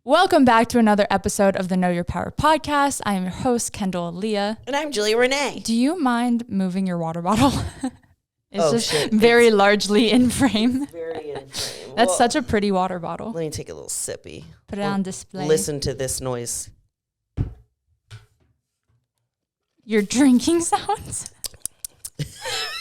Welcome back to another episode of the Know Your Power podcast. I am your host, Kendall Aaliyah. And I'm Julia Renee. Do you mind moving your water bottle? It's shit. Very largely in frame. Very in frame. That's such a pretty water bottle. Let me take a little sippy. Put it on display. Listen to this noise. Your drinking sounds?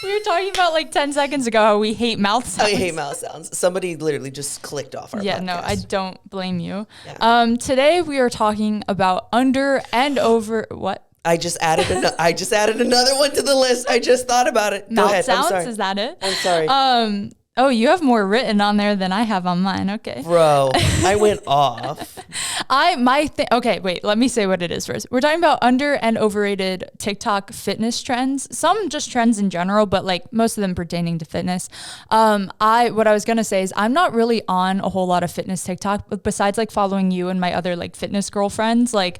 We were talking about like 10 seconds ago how we hate mouth sounds. I hate mouth sounds. Somebody literally just clicked off our podcast. No, I don't blame you. Yeah. Today we are talking about under and over what? I just added another one to the list. I just thought about it. Go Mouth ahead. sounds? I'm sorry. Is that it? I'm sorry. Oh, you have more written on there than I have on mine. Okay. Bro, I went off. Okay, wait, let me say what it is first. We're talking about under and overrated TikTok fitness trends. Some just trends in general, but like most of them pertaining to fitness. What I was going to say is I'm not really on a whole lot of fitness TikTok, but besides like following you and my other like fitness girlfriends, like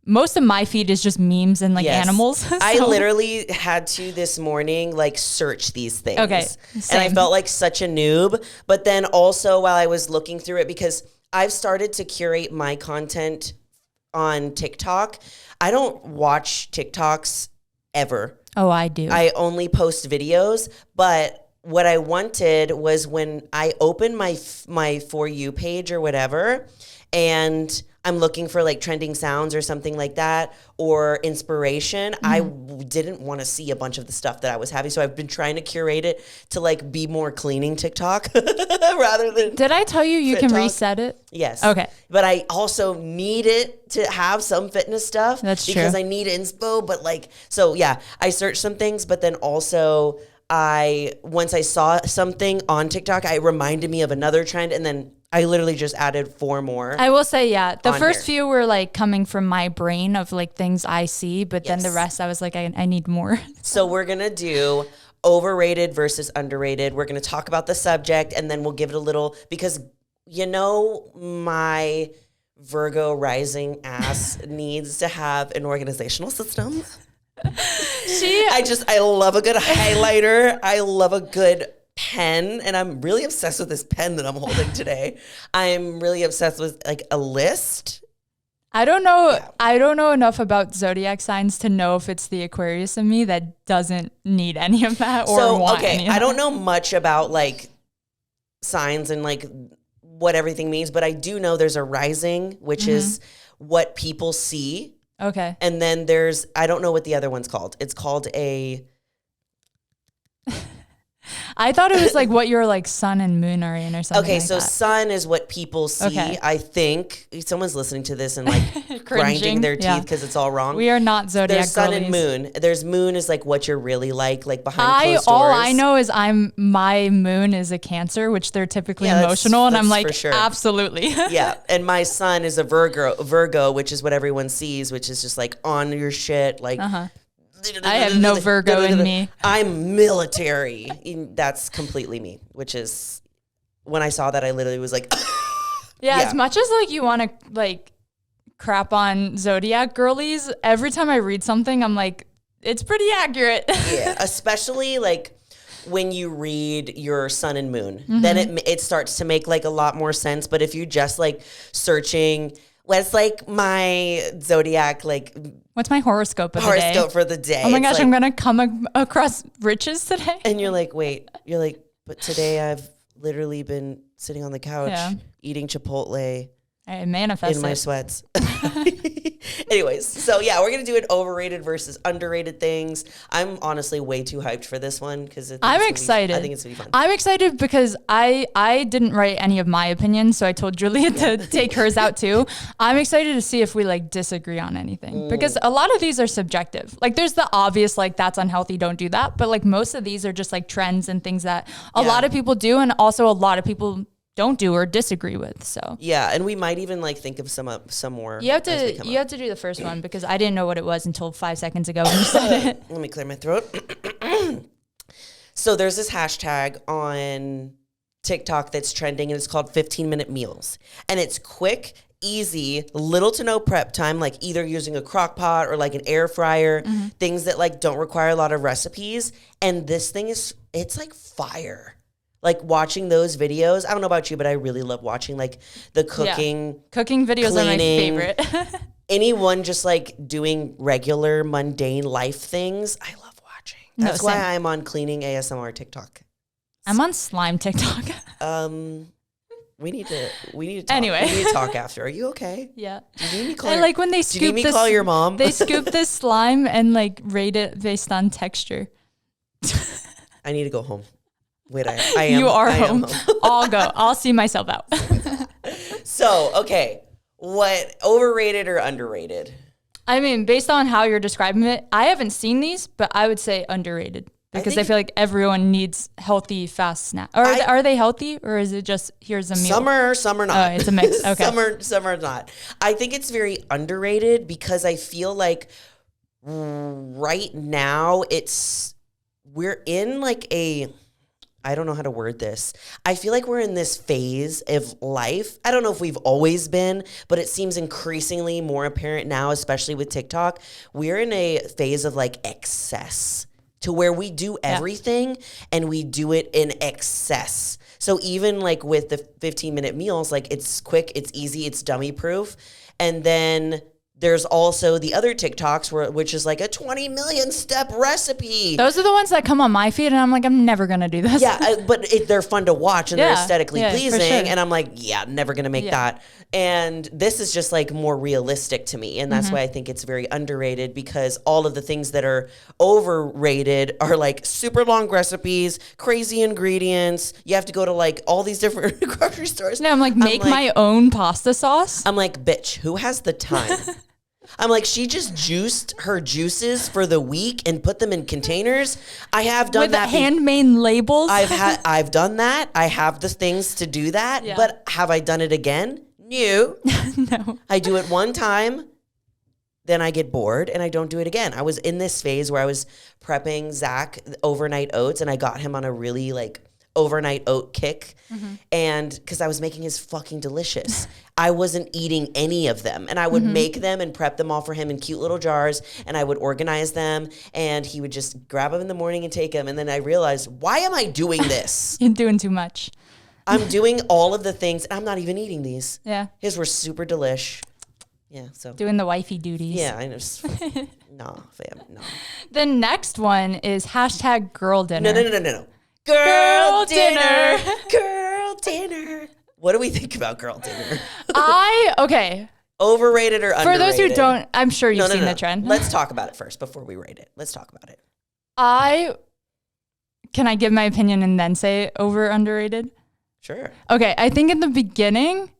most of my feed is just memes and like animals. So. I literally had to this morning like search these things. Okay. Same. And I felt like such a noob. But then also while I was looking through it, because I've started to curate my content on TikTok. I don't watch TikToks ever. Oh, I do. I only post videos. But what I wanted was when I open my For You page or whatever, and I'm looking for like trending sounds or something like that or inspiration. I didn't want to see a bunch of the stuff that I was having. So I've been trying to curate it to like be more cleaning TikTok rather than. Did I tell you can reset it? Yes. Okay. But I also need it to have some fitness stuff. That's true. Because I need inspo. But like, so yeah, I searched some things, but then also once I saw something on TikTok, it reminded me of another trend, and then I literally just added 4 more. I will say, yeah, the first here. few were like coming from my brain of like things I see, but then the rest I was like, I need more. So we're going to do overrated versus underrated. We're going to talk about the subject, and then we'll give it a little, because my Virgo rising ass needs to have an organizational system. I love a good highlighter. I love a good pen, and I'm really obsessed with this pen that I'm holding today. I'm really obsessed with like a list. I don't know. Yeah. I don't know enough about zodiac signs to know if it's the Aquarius in me that doesn't need any of that or want any of that. I don't know much about like signs and like what everything means, but I do know there's a rising, which is what people see. Okay. And then I don't know what the other one's called. It's called a... I thought it was like what your like sun and moon are in or something. Okay, like so that. sun is what people see. Okay. I think someone's listening to this and like grinding their teeth because it's all wrong. We are not zodiac. There's sun girlies. and moon. There's moon is like what you're really like behind closed doors. All I know is my moon is a Cancer, which they're typically emotional, and I'm like, sure. Absolutely. Yeah, and my sun is a Virgo, which is what everyone sees, which is just like on your shit, like. I have no Virgo in me. I'm military. That's completely me, which is when I saw that, I literally was like, yeah, as much as like you want to like crap on zodiac girlies, every time I read something, I'm like, it's pretty accurate. Yeah, especially like when you read your sun and moon, then it starts to make like a lot more sense. But if you're just like searching, what's like my zodiac, like what's my horoscope for the day? Oh my gosh, like, I'm gonna come across riches today. And you're like, but today I've literally been sitting on the couch eating Chipotle. I manifest in my sweats. Anyways, so yeah, we're gonna do it overrated versus underrated things. I'm honestly way too hyped for this one because I'm excited. I think it's gonna be fun. I'm excited because I didn't write any of my opinions, so I told Julia to take hers out too. I'm excited to see if we like disagree on anything because a lot of these are subjective. Like there's the obvious like that's unhealthy, don't do that, but like most of these are just like trends and things that a lot of people do, and also a lot of people don't do or disagree with. So yeah, and we might even like think of some more. You have to do the first one because I didn't know what it was until 5 seconds ago when you said it. Let me clear my throat. So there's this hashtag on TikTok that's trending, and it's called 15-minute meals, and it's quick, easy, little to no prep time, like either using a crock pot or like an air fryer, things that like don't require a lot of recipes. And this thing it's like fire. Like watching those videos. I don't know about you, but I really love watching like the cooking. Yeah. Cooking videos are my favorite. Anyone just like doing regular mundane life things. I love watching. That's why I'm on cleaning ASMR TikTok. I'm on slime TikTok. We need to talk. Anyway. We need to talk after. Are you okay? Yeah. Do you need me call I like when they scoop Do you need me this, call your mom? They scoop this slime and like rate it based on texture. I need to go home. Wait, I am. You are I home. am home. I'll go. I'll see myself out. So, okay. What, overrated or underrated? I mean, based on how you're describing it, I haven't seen these, but I would say underrated. Because I feel like everyone needs healthy, fast snacks. Or are they healthy, or is it just here's a meal? Some are not. Oh, it's a mix. Okay. some are not. I think it's very underrated because I feel like right now we're in like I don't know how to word this. I feel like we're in this phase of life. I don't know if we've always been, but it seems increasingly more apparent now, especially with TikTok. We're in a phase of like excess, to where we do everything and we do it in excess. So even like with the 15-minute meals, like it's quick, it's easy, it's dummy proof. And then there's also the other TikToks which is like a 20 million step recipe. Those are the ones that come on my feed and I'm like, I'm never going to do this. Yeah, but they're fun to watch and they're aesthetically pleasing. Sure. And I'm like, never going to make that. And this is just like more realistic to me. And that's why I think it's very underrated, because all of the things that are overrated are like super long recipes, crazy ingredients. You have to go to like all these different grocery stores. No, I'm like, make my own pasta sauce. I'm like, bitch, who has the time? I'm like, she just juiced her juices for the week and put them in containers. I have done that. With handmade labels. I've done that. I have the things to do that. Yeah. But have I done it again? No. No. I do it one time, then I get bored and I don't do it again. I was in this phase where I was prepping Zach overnight oats, and I got him on a really like overnight oat kick. And because I was making his fucking delicious. I wasn't eating any of them, and I would make them and prep them all for him in cute little jars, and I would organize them, and he would just grab them in the morning and take them. And then I realized, why am I doing this? You're doing too much. I'm doing all of the things. I'm not even eating these. Yeah. His were super delish. Yeah. So doing the wifey duties. Yeah. I just, nah, fam. No. The next one is hashtag girl dinner. No. Girl dinner. Girl dinner. What do we think about girl dinner? Okay. Overrated or underrated? For those who don't, I'm sure you've seen the trend. Let's talk about it first before we rate it. Let's talk about it. Can I give my opinion and then say over underrated? Sure. Okay. I think in the beginning,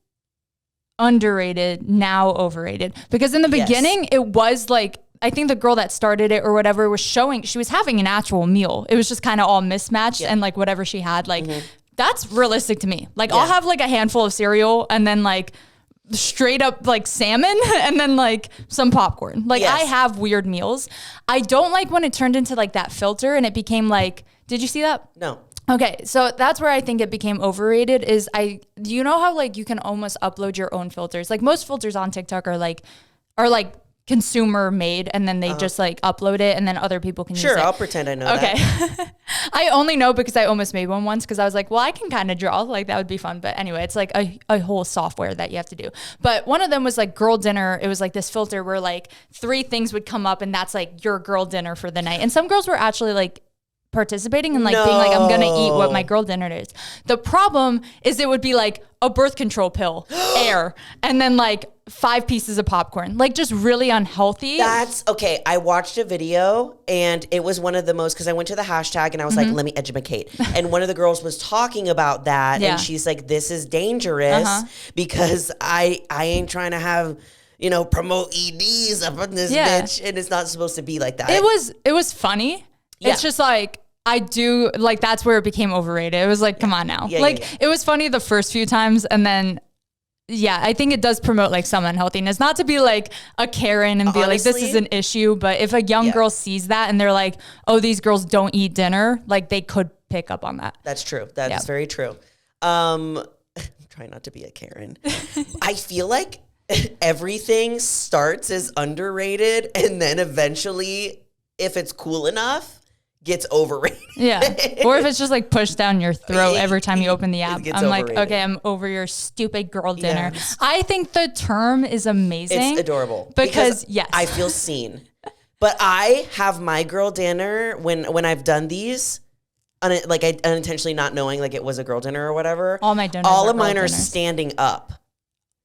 underrated, now overrated. Because in the beginning, it was like, I think the girl that started it or whatever was showing, she was having an actual meal. It was just kind of all mismatched and like whatever she had, like that's realistic to me. Like I'll have like a handful of cereal and then like straight up like salmon and then like some popcorn. Like I have weird meals. I don't like when it turned into like that filter and it became like, did you see that? No. Okay, so that's where I think it became overrated is you know how like you can almost upload your own filters? Like most filters on TikTok are like consumer made and then they just like upload it and then other people can use it. Sure, I'll pretend I know that. Okay. I only know because I almost made one once because I was like, well, I can kind of draw. Like that would be fun. But anyway, it's like a whole software that you have to do. But one of them was like girl dinner. It was like this filter where like 3 things would come up and that's like your girl dinner for the night. And some girls were actually like participating and like being like, I'm gonna eat what my girl dinner is. The problem is it would be like a birth control pill, air, and then like 5 pieces of popcorn, like just really unhealthy. That's okay. I watched a video and it was one of the most, because I went to the hashtag and I was like, let me educate. And one of the girls was talking about that and she's like, this is dangerous because I ain't trying to have, promote EDs up in this bitch, and it's not supposed to be like that. It was funny. Yeah. It's just like, I do, like, that's where it became overrated. It was like, come on now. It was funny the first few times. And then, I think it does promote like some unhealthiness. Not to be like a Karen and be like, this is an issue. But if a young girl sees that and they're like, oh, these girls don't eat dinner, like they could pick up on that. That's true. That is very true. Try not to be a Karen. I feel like everything starts as underrated and then eventually, if it's cool enough, gets overrated. Yeah. Or if it's just like pushed down your throat every time you open the app. gets I'm overrated. like, okay, I'm over your stupid girl dinner. Yes. I think the term is amazing. It's adorable. Because yes. I feel seen. But I have my girl dinner when I've done these, like I unintentionally not knowing like it was a girl dinner or whatever. All my dinners All are of mine girl are dinners. standing up,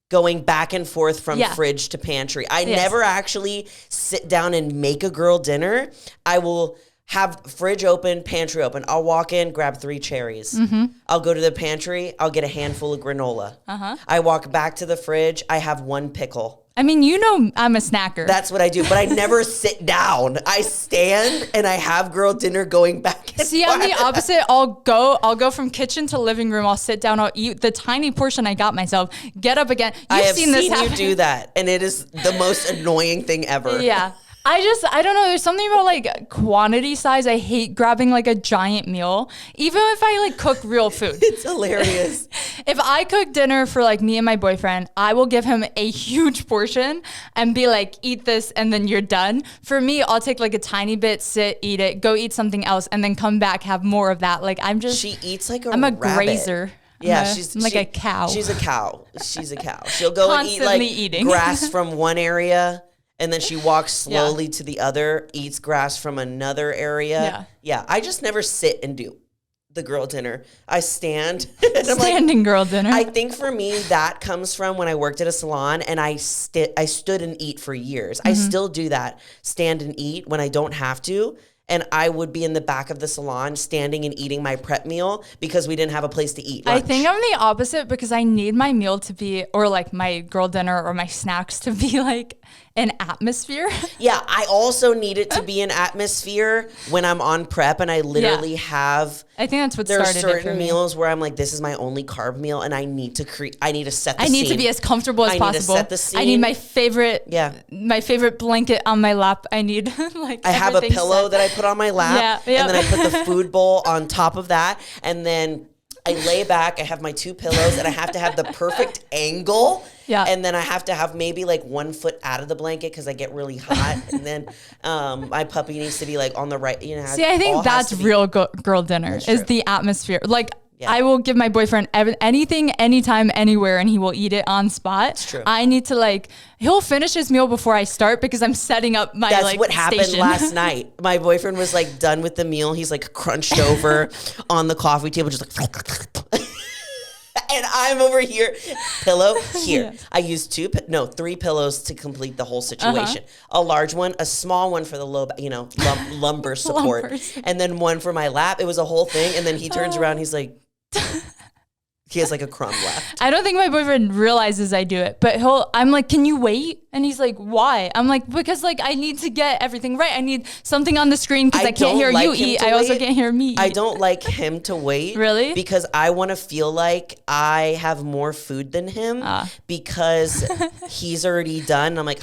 going back and forth from fridge to pantry. I never actually sit down and make a girl dinner. I will have fridge open, pantry open. I'll walk in, grab 3 cherries. I'll go to the pantry. I'll get a handful of granola. I walk back to the fridge. I have 1 pickle. I mean, you know, I'm a snacker. That's what I do, but I never sit down. I stand and I have girl dinner going back and See, I'm the opposite. I'll go from kitchen to living room. I'll sit down. I'll eat the tiny portion I got myself. Get up again. I have seen this happen. you do that, and it is the most annoying thing ever. Yeah. I don't know. There's something about like quantity size. I hate grabbing like a giant meal, even if I like cook real food. It's hilarious. If I cook dinner for like me and my boyfriend, I will give him a huge portion and be like, eat this and then you're done. For me, I'll take like a tiny bit, sit, eat it, go eat something else, and then come back, have more of that. Like she eats like I'm a rabbit. grazer. Yeah, I'm like a cow. She's a cow. She's a cow. She'll go and eat like eating. grass from one area. And then she walks slowly to the other, eats grass from another area. Yeah. I just never sit and do the girl dinner. I stand. Standing girl dinner. I think for me, that comes from when I worked at a salon and I stood and eat for years. I still do that, stand and eat when I don't have to. And I would be in the back of the salon standing and eating my prep meal because we didn't have a place to eat lunch. I think I'm the opposite because I need my meal to be, or like my girl dinner or my snacks to be like an atmosphere. Yeah, I also need it to be an atmosphere when I'm on prep and I literally have. I think that's what there started it for me. There are certain meals where I'm like, this is my only carb meal and I need to set the scene. I need to be as comfortable as possible. I need to set the scene. I need my favorite blanket on my lap. I need like I have a pillow that I put on my lap and then I put the food bowl on top of that and then I lay back, I have my 2 pillows and I have to have the perfect angle. Yeah. And then I have to have maybe like 1 foot out of the blanket because I get really hot. And then my puppy needs to be like on the right. You know. See, I think that's real girl dinner is the atmosphere. Like I will give my boyfriend anything, anytime, anywhere, and he will eat it on spot. It's true. I need to he'll finish his meal before I start because I'm setting up my That's what happened station. last night. My boyfriend was like done with the meal. He's like crunched over on the coffee table, just like. And I'm over here, pillow here. Yes. I used 3 pillows to complete the whole situation. A large one, a small one for the low, lumbar support, and then one for my lap. It was a whole thing. And then he turns around, he's like, he has like a crumb left. I don't think my boyfriend realizes I do it, but I'm like, can you wait? And he's like, why? I'm like, because I need to get everything right. I need something on the screen because I can't hear you eat. I also can't hear me eat. I don't like him to wait. Really? Because I want to feel like I have more food than him because he's already done. I'm like,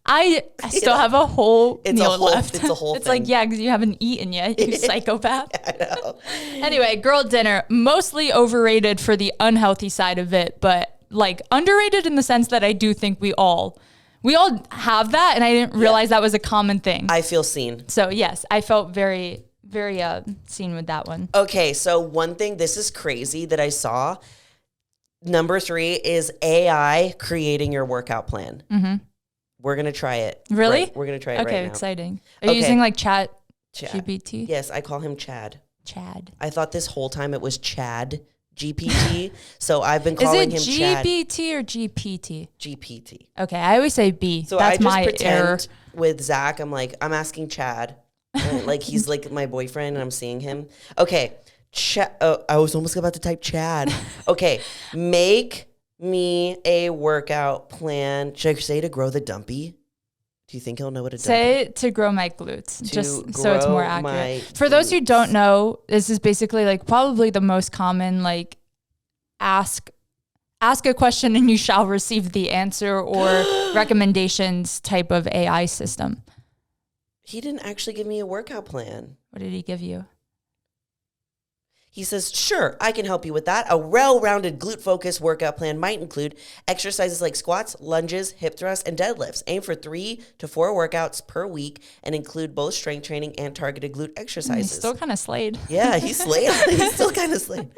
I still have a whole meal left. It's a whole It's thing. like, yeah, because you haven't eaten yet, you psychopath. I know. Anyway, girl dinner, mostly overrated for the unhealthy side of it, but like underrated in the sense that I do think we all have that, and I didn't realize that was a common thing. I feel seen. So yes, I felt very, very seen with that one. Okay, so one thing, this is crazy that I saw. Number 3 is AI creating your workout plan. Mm-hmm. We're going to try it. Really? Right. We're going to try it right now. Okay, exciting. Are you using like Chat GPT? Yes, I call him Chad. Chad. I thought this whole time it was Chad GPT. So I've been calling him Chad. Is it GBT or GPT? GPT. Okay, I always say B. So that's I just my pretend error. with Zach, I'm like, I'm asking Chad. And like he's like my boyfriend and I'm seeing him. Okay. I was almost about to type Chad. Okay. Make me a workout plan. Should I say to grow the dumpy? Do you think he'll know what a dumpy? Say to grow my glutes, just so it's more accurate. For those who don't know, this is basically like probably the most common like ask a question and you shall receive the answer or recommendations type of AI system. He didn't actually give me a workout plan. What did he give you? He says, sure, I can help you with that. A well-rounded glute-focused workout plan might include exercises like squats, lunges, hip thrusts, and deadlifts. Aim for 3 to 4 workouts per week and include both strength training and targeted glute exercises. He's still kind of slayed. Yeah, he's slayed. He's still kind of slayed.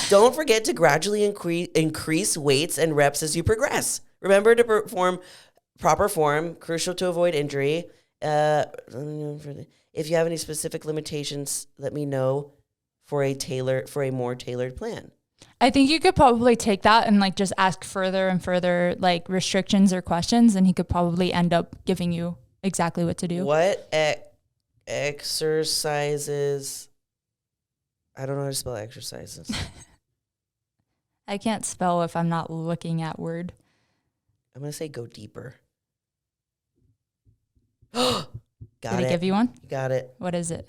Don't forget to gradually increase weights and reps as you progress. Remember to perform proper form, crucial to avoid injury. If you have any specific limitations, let me know for a more tailored plan. I think you could probably take that and like just ask further and further like restrictions or questions, and he could probably end up giving you exactly what to do. What exercises? I don't know how to spell exercises. I can't spell if I'm not looking at Word. I'm going to say go deeper. Got Did he give you one? You got it. What is it?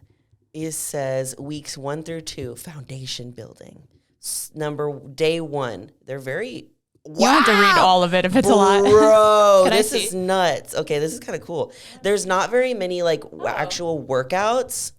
It says weeks 1 through 2, foundation building. Day 1. They're very... You don't have to read all of it if it's a lot. Bro, this is nuts. Okay, this is kind of cool. There's not very many like actual workouts.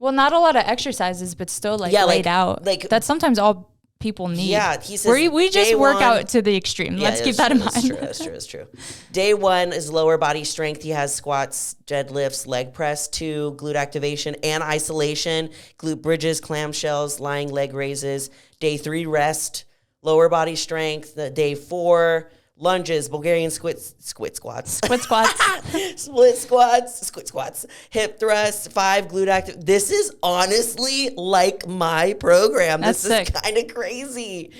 Well, not a lot of exercises, but still like laid out. Like that's sometimes all people need. Yeah, he says we just work out to the extreme. Yeah, let's keep that in mind. That's true. Day 1 is lower body strength. He has squats, deadlifts, leg press, 2, glute activation and isolation, glute bridges, clamshells, lying leg raises. Day 3, rest, lower body strength. Day 4, lunges, Bulgarian split squats, hip thrusts, 5 glute active. This is honestly like my program. This is kind of crazy.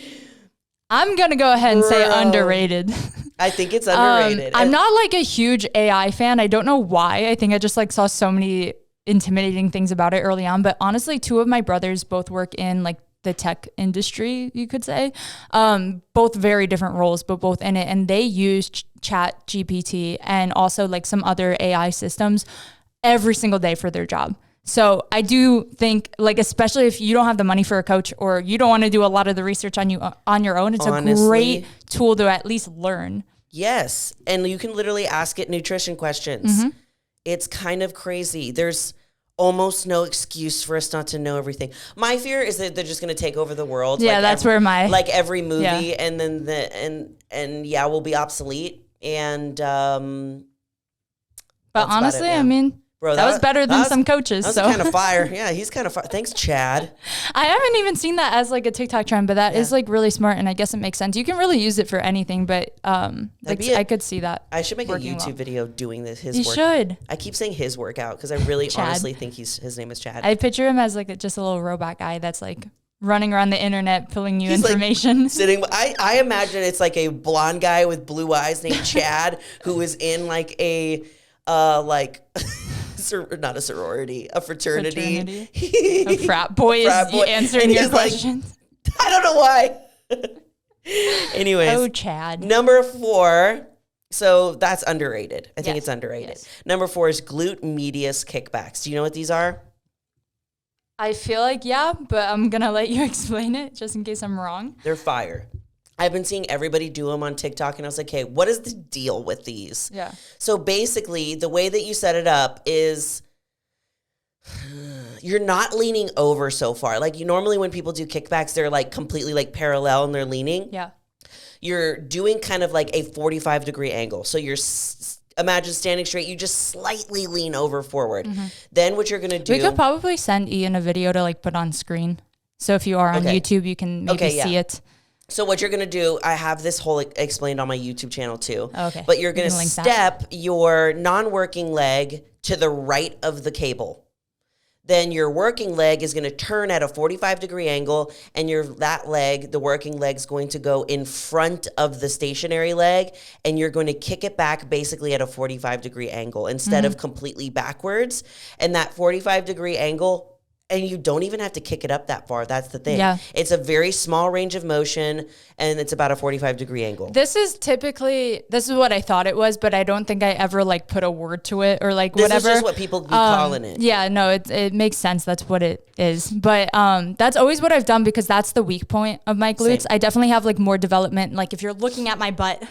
I'm going to go ahead and say underrated. I think it's underrated. I'm not like a huge AI fan. I don't know why. I think I just like saw so many intimidating things about it early on. But honestly, 2 of my brothers both work in like the tech industry, you could say. Both very different roles, but both in it. And they use Chat GPT and also like some other AI systems every single day for their job. So I do think like, especially if you don't have the money for a coach or you don't want to do a lot of the research on your own, it's a great tool to at least learn. Yes. And you can literally ask it nutrition questions. Mm-hmm. It's kind of crazy. There's almost no excuse for us not to know everything. My fear is that they're just going to take over the world. Yeah, that's where like every movie and then we'll be obsolete. And but honestly, I mean, bro, that was better than some coaches. That was kind of fire. Yeah, he's kind of fire. Thanks, Chad. I haven't even seen that as like a TikTok trend, but that is like really smart, and I guess it makes sense. You can really use it for anything, but I could see that. I should make a YouTube video doing this. You should. I keep saying his workout because I really honestly think his name is Chad. I picture him as like just a little robot guy that's like running around the internet, pulling you information. Like sitting. I imagine it's like a blonde guy with blue eyes named Chad who is in like a not a sorority, a fraternity. A frat boy is answering your questions. Like, I don't know why. Anyways. Oh, Chad. Number 4. So that's underrated. I think it's underrated. Yes. Number 4 is glute medius kickbacks. Do you know what these are? I feel like, but I'm going to let you explain it just in case I'm wrong. They're fire. I've been seeing everybody do them on TikTok, and I was like, hey, what is the deal with these? Yeah. So basically, the way that you set it up is you're not leaning over so far. Like normally when people do kickbacks, they're like completely like parallel and they're leaning. Yeah. You're doing kind of like a 45-degree angle. So you're imagine standing straight. You just slightly lean over forward. Mm-hmm. Then what you're going to do. We could probably send Ian a video to like put on screen. So if you are on YouTube, you can maybe see it. So what you're going to do, I have this whole explained on my YouTube channel too. Okay. But you're going to step your non-working leg to the right of the cable. Then your working leg is going to turn at a 45-degree angle, and the working leg is going to go in front of the stationary leg, and you're going to kick it back basically at a 45-degree angle instead of completely backwards. And that 45-degree angle, and you don't even have to kick it up that far. That's the thing. Yeah. It's a very small range of motion, and it's about a 45-degree angle. This is what I thought it was, but I don't think I ever like put a word to it or like whatever. This is just what people be calling it. Yeah, no, it makes sense. That's what it is. But that's always what I've done because that's the weak point of my glutes. Same. I definitely have like more development. Like if you're looking at my butt,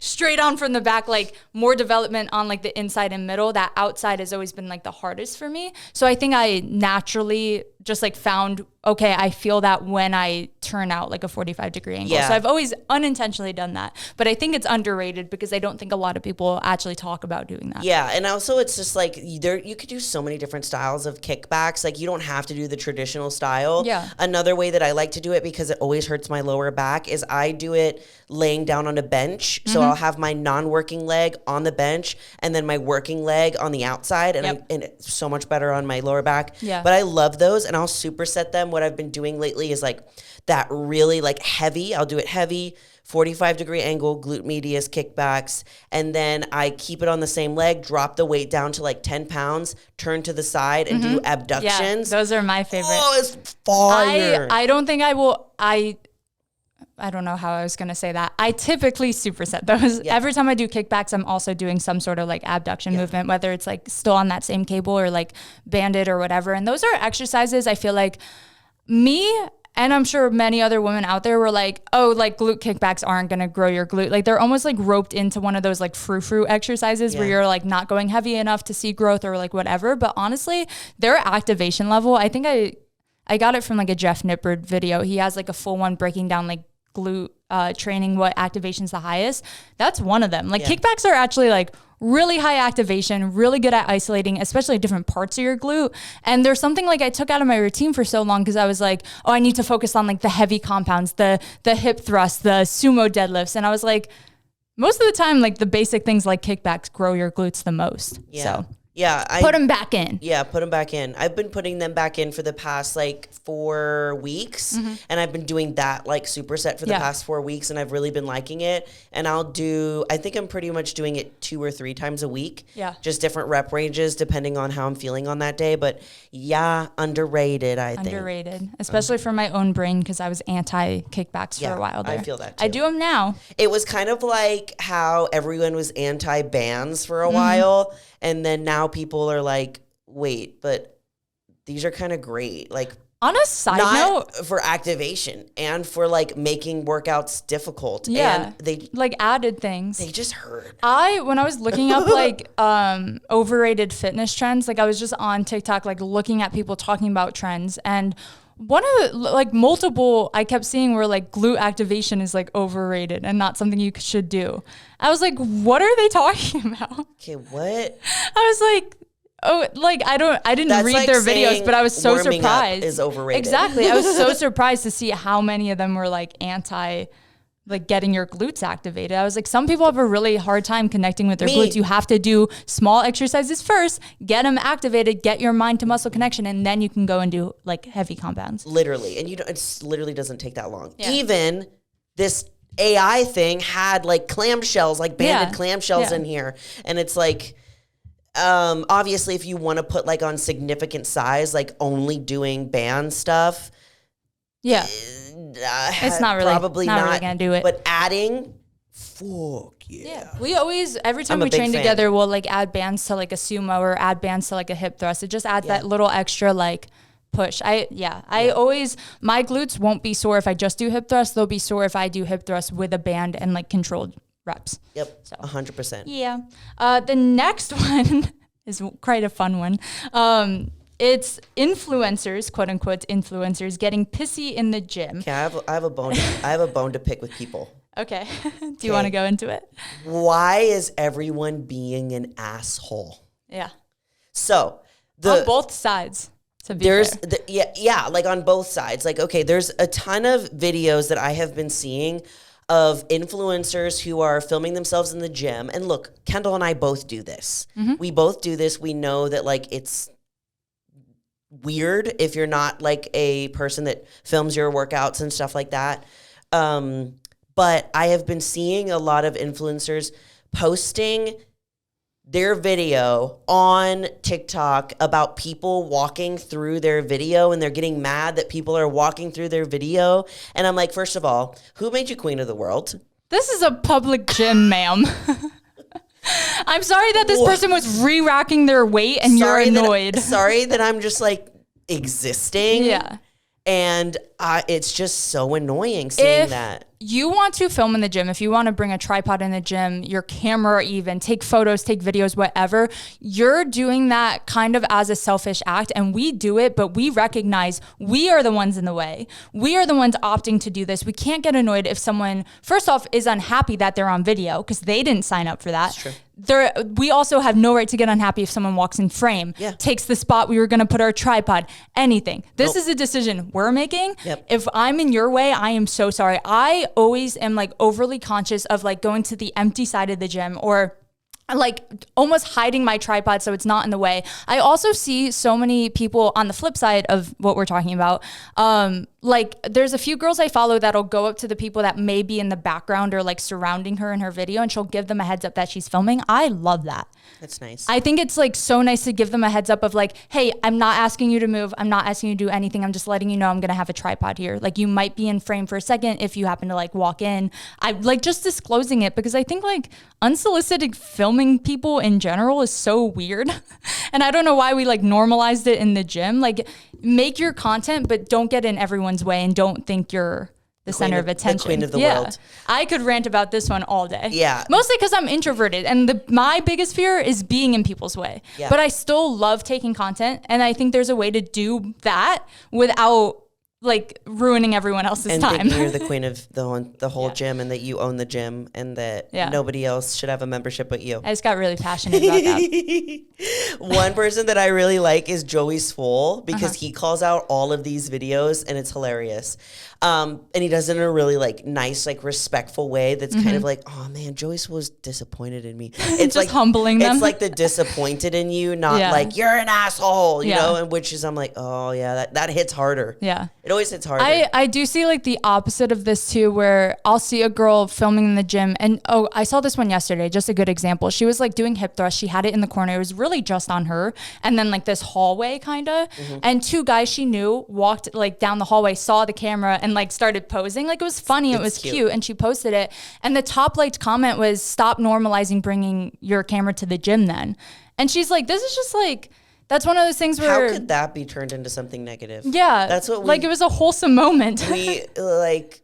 straight on from the back, like more development on like the inside and middle. That outside has always been like the hardest for me. So I think I naturally just like found, okay, I feel that when I turn out like a 45-degree angle. Yeah. So I've always unintentionally done that. But I think it's underrated because I don't think a lot of people actually talk about doing that. Yeah, and also it's just like you could do so many different styles of kickbacks. Like you don't have to do the traditional style. Yeah. Another way that I like to do it, because it always hurts my lower back, is I do it laying down on a bench. So I'll have my non-working leg on the bench and then my working leg on the outside, and and it's so much better on my lower back. Yeah. But I love those, and I'll superset them. What I've been doing lately is like that really like heavy. I'll do it heavy, 45-degree angle, glute medius, kickbacks, and then I keep it on the same leg, drop the weight down to like 10 pounds, turn to the side, and do abductions. Yeah, those are my favorite. Oh, it's fire. I don't think I will. I don't know how I was going to say that. I typically superset those. Yeah. Every time I do kickbacks, I'm also doing some sort of like abduction movement, whether it's like still on that same cable or like banded or whatever. And those are exercises I feel like me, and I'm sure many other women out there, were like, oh, like glute kickbacks aren't going to grow your glute. Like they're almost like roped into one of those like frou-frou exercises where you're like not going heavy enough to see growth or like whatever. But honestly, their activation level, I think I got it from like a Jeff Nippard video. He has like a full one breaking down like glute training, what activation's the highest. That's one of them. Like kickbacks are actually like really high activation, really good at isolating, especially different parts of your glute. And there's something like I took out of my routine for so long because I was like, oh, I need to focus on like the heavy compounds, the hip thrust, the sumo deadlifts. And I was like, most of the time, like the basic things like kickbacks grow your glutes the most. Yeah. So yeah, put them back in. Yeah, put them back in. I've been putting them back in for the past like 4 weeks, and I've been doing that like superset for the past 4 weeks, and I've really been liking it. And I think I'm pretty much doing it 2 or 3 times a week. Yeah. Just different rep ranges depending on how I'm feeling on that day. But yeah, underrated, I think. Underrated, especially for my own brain because I was anti-kickbacks for a while there. I feel that too. I do them now. It was kind of like how everyone was anti-bands for a while, and then now people are like, wait, but these are kind of great. Like, on a side note, for activation and for like making workouts difficult. Yeah. And they like added things. They just hurt. When I was looking up like overrated fitness trends, like I was just on TikTok, like looking at people talking about trends, and one of the, like multiple I kept seeing were like glute activation is like overrated and not something you should do. I was like, what are they talking about? Okay, what? I was like, oh, like I didn't read like their videos, but I was so surprised. Is overrated. Exactly. I was so surprised to see how many of them were like anti like getting your glutes activated. I was like, some people have a really hard time connecting with their glutes. You have to do small exercises first, get them activated, get your mind to muscle connection, and then you can go and do like heavy compounds. Literally. And it literally doesn't take that long. Yeah. Even this AI thing had like clamshells, like banded clamshells in here. And it's like, obviously if you want to put like on significant size, like only doing band stuff. Yeah. It's not really really gonna do it. But adding, fuck yeah. We always, every time we train together, we'll like add bands to like a sumo or add bands to like a hip thrust. It just adds that little extra like push. I always, my glutes won't be sore if I just do hip thrust. They'll be sore if I do hip thrust with a band and like controlled reps. Yep. So 100%. Yeah. The next one is quite a fun one. It's influencers, quote unquote influencers, getting pissy in the gym. Okay, I have a bone to pick with people. Okay. Do you want to go into it? Why is everyone being an asshole? Yeah. So on both sides. To be fair. Like on both sides. Like, okay, there's a ton of videos that I have been seeing of influencers who are filming themselves in the gym. And look, Kendall and I both do this. Mm-hmm. We both do this. We know that like it's weird if you're not like a person that films your workouts and stuff like that. But I have been seeing a lot of influencers posting their video on TikTok about people walking through their video, and they're getting mad that people are walking through their video. And I'm like, first of all, who made you queen of the world? This is a public gym, ma'am. I'm sorry that this person was re-racking their weight and you're annoyed. Sorry that I'm just like existing. Yeah. And it's just so annoying seeing that. you want to film in the gym, if you want to bring a tripod in the gym, your camera even, take photos, take videos, whatever, you're doing that kind of as a selfish act. And we do it, but we recognize we are the ones in the way. We are the ones opting to do this. We can't get annoyed if someone, first off, is unhappy that they're on video because they didn't sign up for that. That's true. We also have no right to get unhappy if someone walks in frame, takes the spot we were going to put our tripod, anything. This is a decision we're making. Yep. If I'm in your way, I am so sorry. I always am like overly conscious of like going to the empty side of the gym or like almost hiding my tripod so it's not in the way. I also see so many people on the flip side of what we're talking about. Like there's a few girls I follow that'll go up to the people that may be in the background or like surrounding her in her video, and she'll give them a heads up that she's filming. I love that. That's nice. I think it's like so nice to give them a heads up of like, hey, I'm not asking you to move. I'm not asking you to do anything. I'm just letting you know I'm going to have a tripod here. Like you might be in frame for a second if you happen to like walk in. I like just disclosing it because I think like unsolicited filming people in general is so weird. And I don't know why we like normalized it in the gym. Like make your content, but don't get in everyone's way and don't think you're the center of attention. The queen of the world. I could rant about this one all day. Yeah. Mostly because I'm introverted and my biggest fear is being in people's way. Yeah. But I still love taking content, and I think there's a way to do that without like ruining everyone else's time. And thinking you're the queen of the whole gym, and that you own the gym, and that nobody else should have a membership but you. I just got really passionate about that. One person that I really like is Joey Swoll, because he calls out all of these videos and it's hilarious. And he does it in a really like nice, like respectful way that's kind of like, oh man, Joey Swoll's disappointed in me. It's just like humbling them. It's like the disappointed in you, not like you're an asshole, you know, and which is I'm like, oh yeah, that hits harder. Yeah. It always hits harder. I do see like the opposite of this too, where I'll see a girl filming in the gym, and I saw this one yesterday, just a good example. She was like doing hip thrust. She had it in the corner. It was really just on her. And then like this hallway kind of, and two guys she knew walked like down the hallway, saw the camera and like started posing. Like it was funny. It was cute. And she posted it. And the top liked comment was, stop normalizing bringing your camera to the gym then. And she's like, this is just like, that's one of those things where... How could that be turned into something negative? Yeah. That's what like it was a wholesome moment. We like...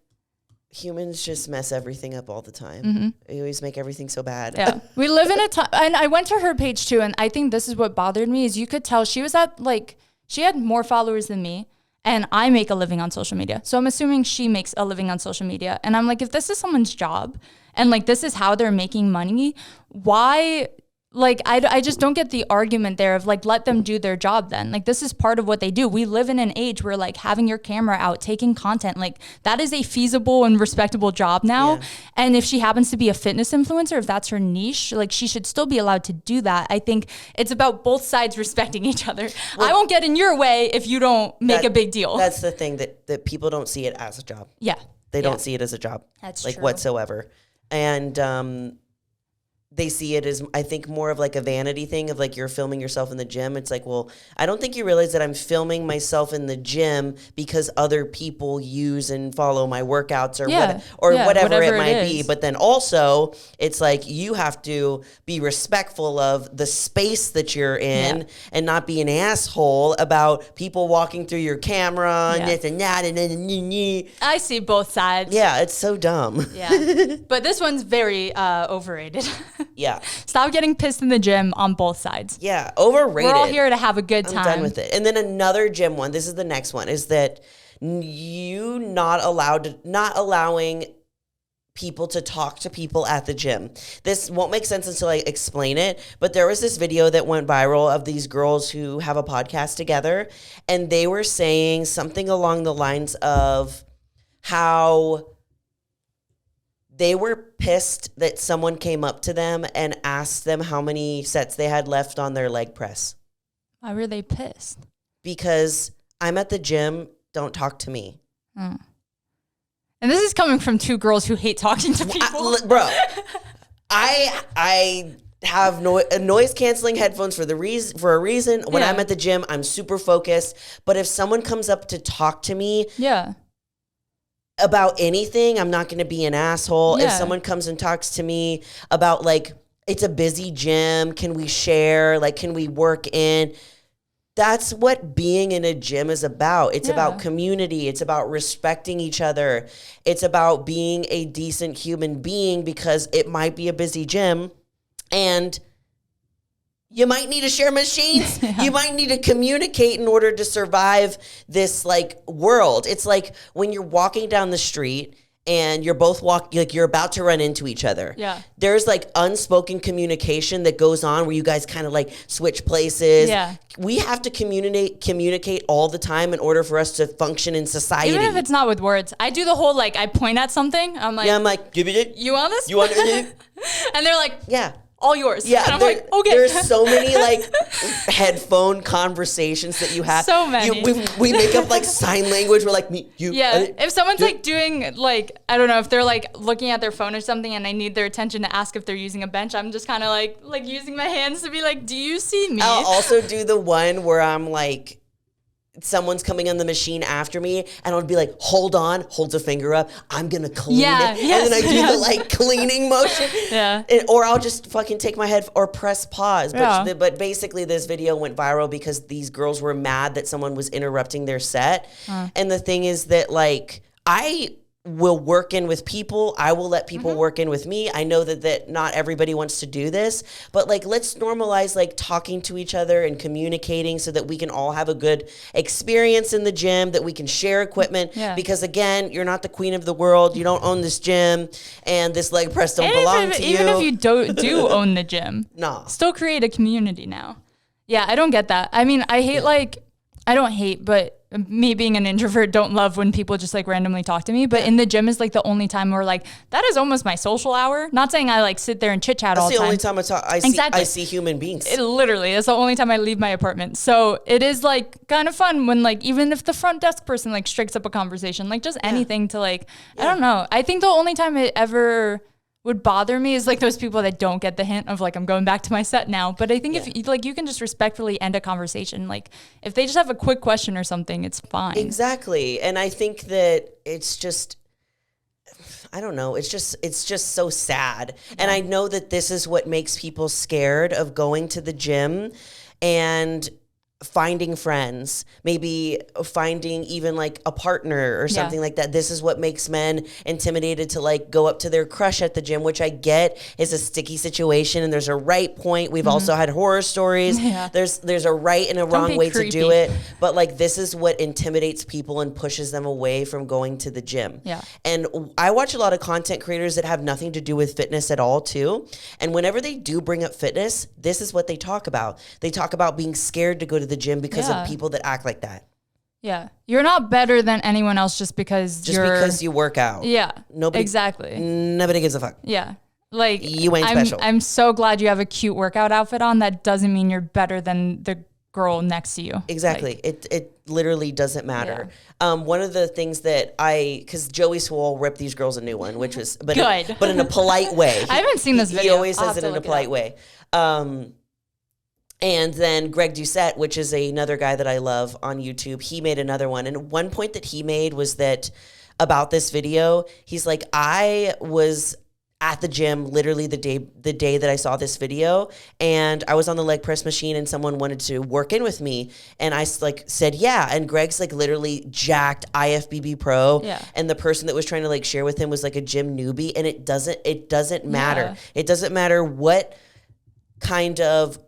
Humans just mess everything up all the time. We always make everything so bad. Yeah. We live in a time... And I went to her page too, and I think this is what bothered me, is you could tell she was at like... She had more followers than me, and I make a living on social media. So I'm assuming she makes a living on social media. And I'm like, if this is someone's job, and like this is how they're making money, why... Like, I just don't get the argument there of like, let them do their job then. Like, this is part of what they do. We live in an age where like having your camera out, taking content, like that is a feasible and respectable job now. Yeah. And if she happens to be a fitness influencer, if that's her niche, like she should still be allowed to do that. I think it's about both sides respecting each other. Well, I won't get in your way if you don't make a big deal. That's the thing, that people don't see it as a job. Yeah. They don't see it as a job. That's like true. Whatsoever. And, they see it as, I think, more of like a vanity thing of like you're filming yourself in the gym. It's like, well, I don't think you realize that I'm filming myself in the gym because other people use and follow my workouts or whatever it might be. But then also it's like you have to be respectful of the space that you're in and not be an asshole about people walking through your camera and this and that. And I see both sides. Yeah, it's so dumb. Yeah. But this one's very overrated. Yeah. Stop getting pissed in the gym on both sides. Yeah. Overrated. We're all here to have a good time. I'm done with it. And then another gym one, this is the next one, is that you not allowing people to talk to people at the gym. This won't make sense until I explain it, but there was this video that went viral of these girls who have a podcast together, and they were saying something along the lines of how they were pissed that someone came up to them and asked them how many sets they had left on their leg press. Why were they pissed? Because I'm at the gym, don't talk to me. And this is coming from two girls who hate talking to people. I have noise canceling headphones for a reason. When I'm at the gym, I'm super focused. But if someone comes up to talk to me, about anything, I'm not going to be an asshole. If someone comes and talks to me about like, it's a busy gym, can we share? Like, can we work in? that's what being in a gym is about. It's about community. It's about respecting each other. It's about being a decent human being, because it might be a busy gym and you might need to share machines. You might need to communicate in order to survive this like world. It's like when you're walking down the street and you're both like you're about to run into each other. Yeah. There's like unspoken communication that goes on where you guys kind of like switch places. Yeah. We have to communicate all the time in order for us to function in society. Even if it's not with words. I do the whole, like, I point at something. I'm like, I'm like, give it. you want this? You want it? And they're like, Yeah. all yours. Yeah, and I'm like, okay. There's so many like headphone conversations that you have. So many. We make up like sign language. We're like, me, you. Yeah. If someone's like doing like, I don't know, if they're like looking at their phone or something and I need their attention to ask if they're using a bench, I'm just kind of like using my hands to be like, do you see me? I'll also do the one where I'm like, someone's coming on the machine after me and I'll be like, hold on, holds a finger up, I'm gonna clean it. Yes, and then I do the like cleaning motion. Yeah. Or I'll just fucking take my head or press pause. Yeah. But basically this video went viral because these girls were mad that someone was interrupting their set. And the thing is that like, I will work in with people. I will let people work in with me. I know that not everybody wants to do this, but like, let's normalize like talking to each other and communicating so that we can all have a good experience in the gym, that we can share equipment. Yeah. Because again, you're not the queen of the world. You don't own this gym and this leg press don't belong to you. Even if you do own the gym, nah. Still create a community now. Yeah, I don't get that. I mean, I hate I don't hate, but me being an introvert, don't love when people just like randomly talk to me. But in the gym is like the only time where like, that is almost my social hour. Not saying I like sit there and chit chat all the time. That's the only time I see human beings. It literally is the only time I leave my apartment. So it is like kind of fun when like, even if the front desk person like strikes up a conversation, like just anything to like, I don't know. I think the only time it ever would bother me is like those people that don't get the hint of like, I'm going back to my set now. But I think if like you can just respectfully end a conversation, like if they just have a quick question or something, it's fine. Exactly. And I think that it's just, I don't know. It's just so sad. Yeah. And I know that this is what makes people scared of going to the gym and finding friends, maybe finding even like a partner or something like that. This is what makes men intimidated to like go up to their crush at the gym, which I get is a sticky situation and there's a right point. We've also had horror stories. Yeah. There's a right and a wrong way to do it. But like this is what intimidates people and pushes them away from going to the gym. Yeah. And I watch a lot of content creators that have nothing to do with fitness at all too. And whenever they do bring up fitness, this is what they talk about. They talk about being scared to go to the gym because of people that act like that. Yeah. You're not better than anyone else just because you work out. Yeah. Exactly. Nobody gives a fuck. Yeah. Like you ain't special. I'm so glad you have a cute workout outfit on. That doesn't mean you're better than the girl next to you. Exactly. Like, it literally doesn't matter. Yeah. One of the things that because Joey Swole ripped these girls a new one, which was but in a polite way. I haven't seen this video. He always says it in a polite way. And then Greg Doucette, which is another guy that I love on YouTube, he made another one. And one point that he made was that about this video, he's like, I was at the gym literally the day that I saw this video, and I was on the leg press machine and someone wanted to work in with me, and I like said yeah, and Greg's like literally jacked IFBB pro, and the person that was trying to like share with him was like a gym newbie, and it doesn't matter. It doesn't matter what kind of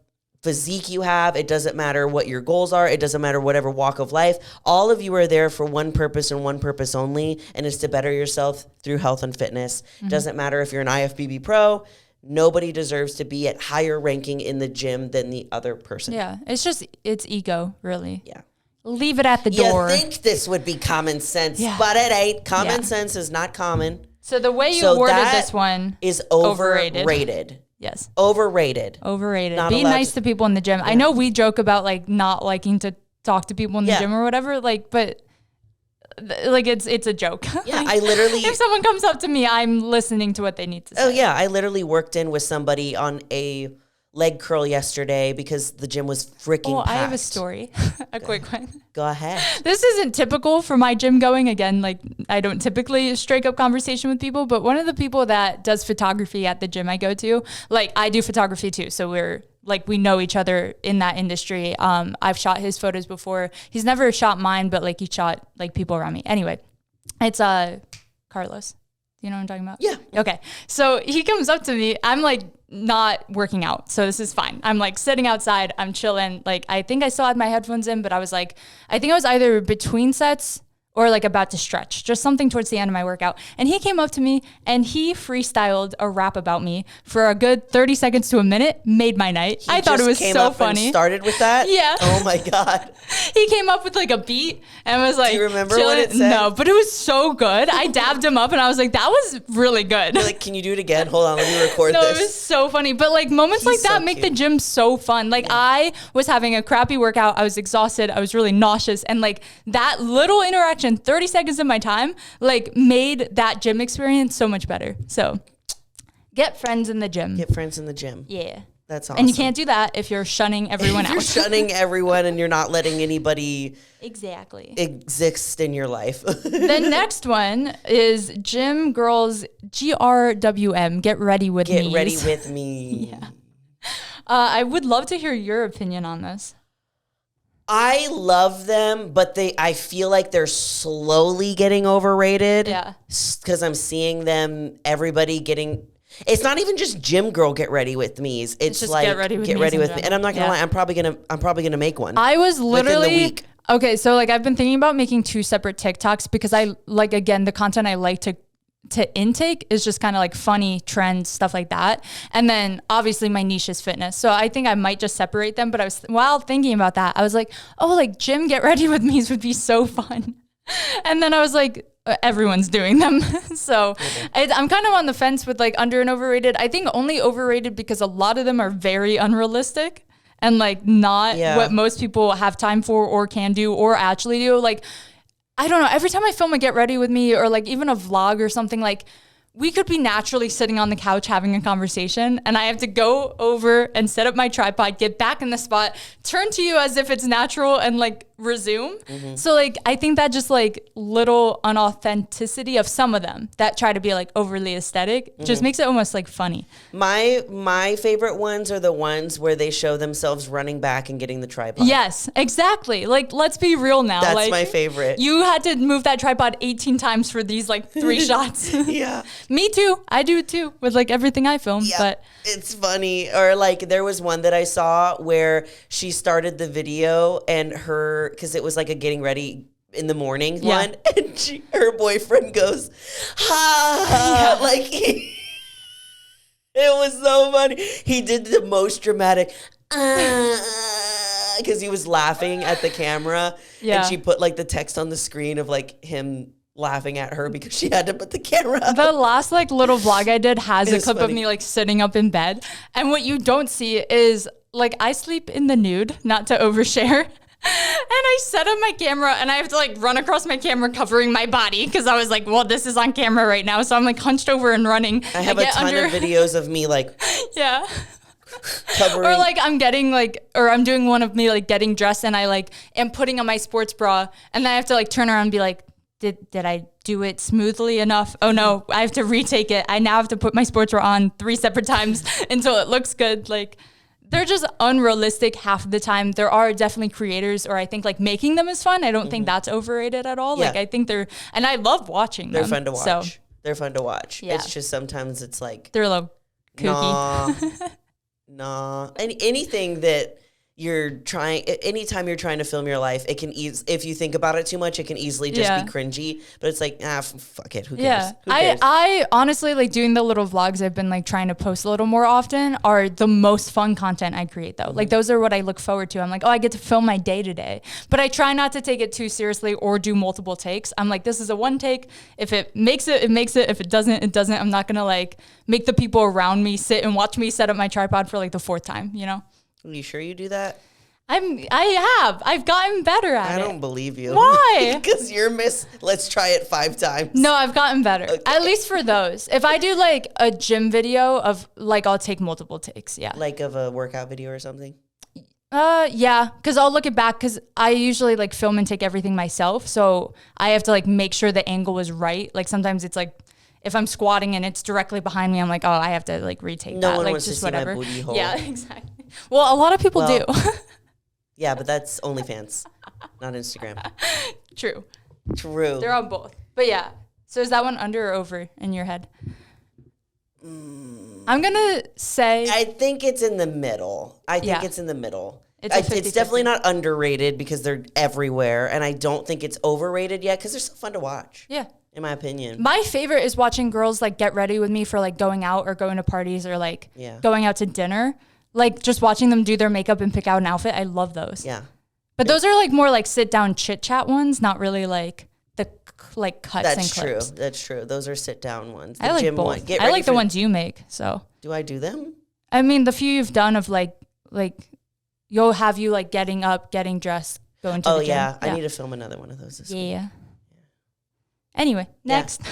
physique you have. It doesn't matter what your goals are. It doesn't matter whatever walk of life. All of you are there for one purpose and one purpose only, and it's to better yourself through health and fitness. Doesn't matter if you're an IFBB pro. Nobody deserves to be at higher ranking in the gym than the other person. Yeah, it's ego, really. Yeah. Leave it at the door. You think this would be common sense, but it ain't. Common sense is not common. So the way you worded this one is overrated. Yes. Overrated. Be nice to people in the gym. Yeah. I know we joke about like not liking to talk to people in the gym or whatever, like, but like it's a joke. Yeah, like, I literally. If someone comes up to me, I'm listening to what they need to say. Oh yeah, I literally worked in with somebody on a leg curl yesterday because the gym was freaking packed. I have a story, a quick one. Go ahead. This isn't typical for my gym going. Again, like I don't typically strike up conversation with people, but one of the people that does photography at the gym I go to, like I do photography too. So we're like we know each other in that industry. I've shot his photos before. He's never shot mine, but like he shot like people around me. Anyway, it's Carlos. You know what I'm talking about? Yeah. Okay. So he comes up to me. I'm like not working out. So this is fine. I'm like sitting outside. I'm chilling. Like I think I still had my headphones in, but I was like, I think I was either between sets or like about to stretch, just something towards the end of my workout. And he came up to me and he freestyled a rap about me for a good 30 seconds to a minute, made my night. I thought it was so funny. And started with that? Yeah. Oh my God. He came up with like a beat and was like, do you remember chilling. what it said? No, but it was so good. I dabbed him up and I was like, that was really good. You're like, can you do it again? Hold on, let me record No, this. it was so funny. But like moments like that make the gym so fun. Like I was having a crappy workout. I was exhausted. I was really nauseous. And like that little interaction, 30 seconds of my time, like made that gym experience so much better. So get friends in the gym. Get friends in the gym. Yeah. That's awesome. And you can't do that if you're shunning everyone You're out. shunning everyone and you're not letting anybody Exactly. exist in your life. The next one is Gym Girls GRWM. Get ready with me. Get ready with me. Yeah. I would love to hear your opinion on this. I love them, but I feel like they're slowly getting overrated. Yeah. Because I'm seeing them, everybody getting. It's not even just gym girl get ready with me's. It's just like get ready with me. And I'm not gonna lie, I'm probably gonna make one. I was literally within the week. Okay, so like I've been thinking about making 2 separate TikToks because I like, again, the content I like to intake is just kind of like funny trends, stuff like that. And then obviously my niche is fitness. So I think I might just separate them. But I was, while thinking about that, I was like, oh, like gym get ready with me's would be so fun. And then I was like, everyone's doing them. So I'm kind of on the fence with like under and overrated. I think only overrated because a lot of them are very unrealistic and like not what most people have time for or can do or actually do. Like, I don't know. Every time I film a get ready with me or like even a vlog or something, like we could be naturally sitting on the couch having a conversation and I have to go over and set up my tripod, get back in the spot, turn to you as if it's natural and like resume. Mm-hmm. So like, I think that just like little unauthenticity of some of them that try to be like overly aesthetic just makes it almost like funny. My favorite ones are the ones where they show themselves running back and getting the tripod. Yes, exactly. Like, let's be real now. That's like, my favorite. You had to move that tripod 18 times for these like 3 shots. Yeah. Me too. I do it too with like everything I film. Yeah, but it's funny. Or like there was one that I saw where she started the video and because it was like a getting ready in the morning one, and her boyfriend goes, ha, like it was so funny. He did the most dramatic, because he was laughing at the camera, and she put like the text on the screen of like him laughing at her because she had to put the camera up. The last like little vlog I did has a clip funny. of me like sitting up in bed, and what you don't see is like I sleep in the nude, not to overshare. And I set up my camera and I have to like run across my camera covering my body because I was like, well, this is on camera right now. So I'm like hunched over and running. I have a ton of videos of me like covering. Or like I'm getting like, or I'm doing one of me like getting dressed and I like am putting on my sports bra and then I have to like turn around and be like, did I do it smoothly enough? Oh no, I have to retake it. I now have to put my sports bra on 3 separate times until it looks good. Like, they're just unrealistic half of the time. There are definitely creators, or I think like making them is fun. I don't think that's overrated at all. Yeah. Like I think and I love watching them. They're fun to watch. So, they're fun to watch. Yeah. It's just sometimes it's like. They're a little kooky. Nah. And anything that anytime you're trying to film your life, it can if you think about it too much, it can easily just be cringy. But it's like, fuck it. Who cares? Yeah. Who cares? I honestly like doing the little vlogs I've been like trying to post a little more often are the most fun content I create though. Like those are what I look forward to. I'm like, oh, I get to film my day to day. But I try not to take it too seriously or do multiple takes. I'm like, this is a one take. If it makes it, it makes it. If it doesn't, it doesn't. I'm not gonna like make the people around me sit and watch me set up my tripod for like the 4th time, you know? Are you sure you do that? I've gotten better at it. I don't believe you. Why? Because you're let's try it 5 times. No, I've gotten better. Okay. At least for those. If I do like a gym video of like, I'll take multiple takes. Yeah. Like of a workout video or something? Yeah. Cause I'll look it back. Cause I usually like film and take everything myself. So I have to like make sure the angle is right. Like sometimes it's like, if I'm squatting and it's directly behind me, I'm like, oh, I have to like retake that. No one like wants just to see whatever. my booty hole. Yeah, exactly. Well, a lot of people do. Yeah, but that's OnlyFans, not Instagram. True. They're on both. But yeah. So is that one under or over in your head? I'm going to say... I think it's in the middle. It's in the middle. It's definitely not underrated because they're everywhere. And I don't think it's overrated yet because they're so fun to watch. Yeah. In my opinion. My favorite is watching girls like get ready with me for like going out or going to parties or like going out to dinner. Like just watching them do their makeup and pick out an outfit. I love those. Yeah. But those are like more like sit down chit chat ones, not really like the like cuts and clips. That's true. Those are sit down ones. I like both. I like the ones you make. So do I do them? I mean, the few you've done of like you'll have you like getting up, getting dressed, going to the gym. Yeah. I need to film another one of those this week. Yeah. Anyway, next.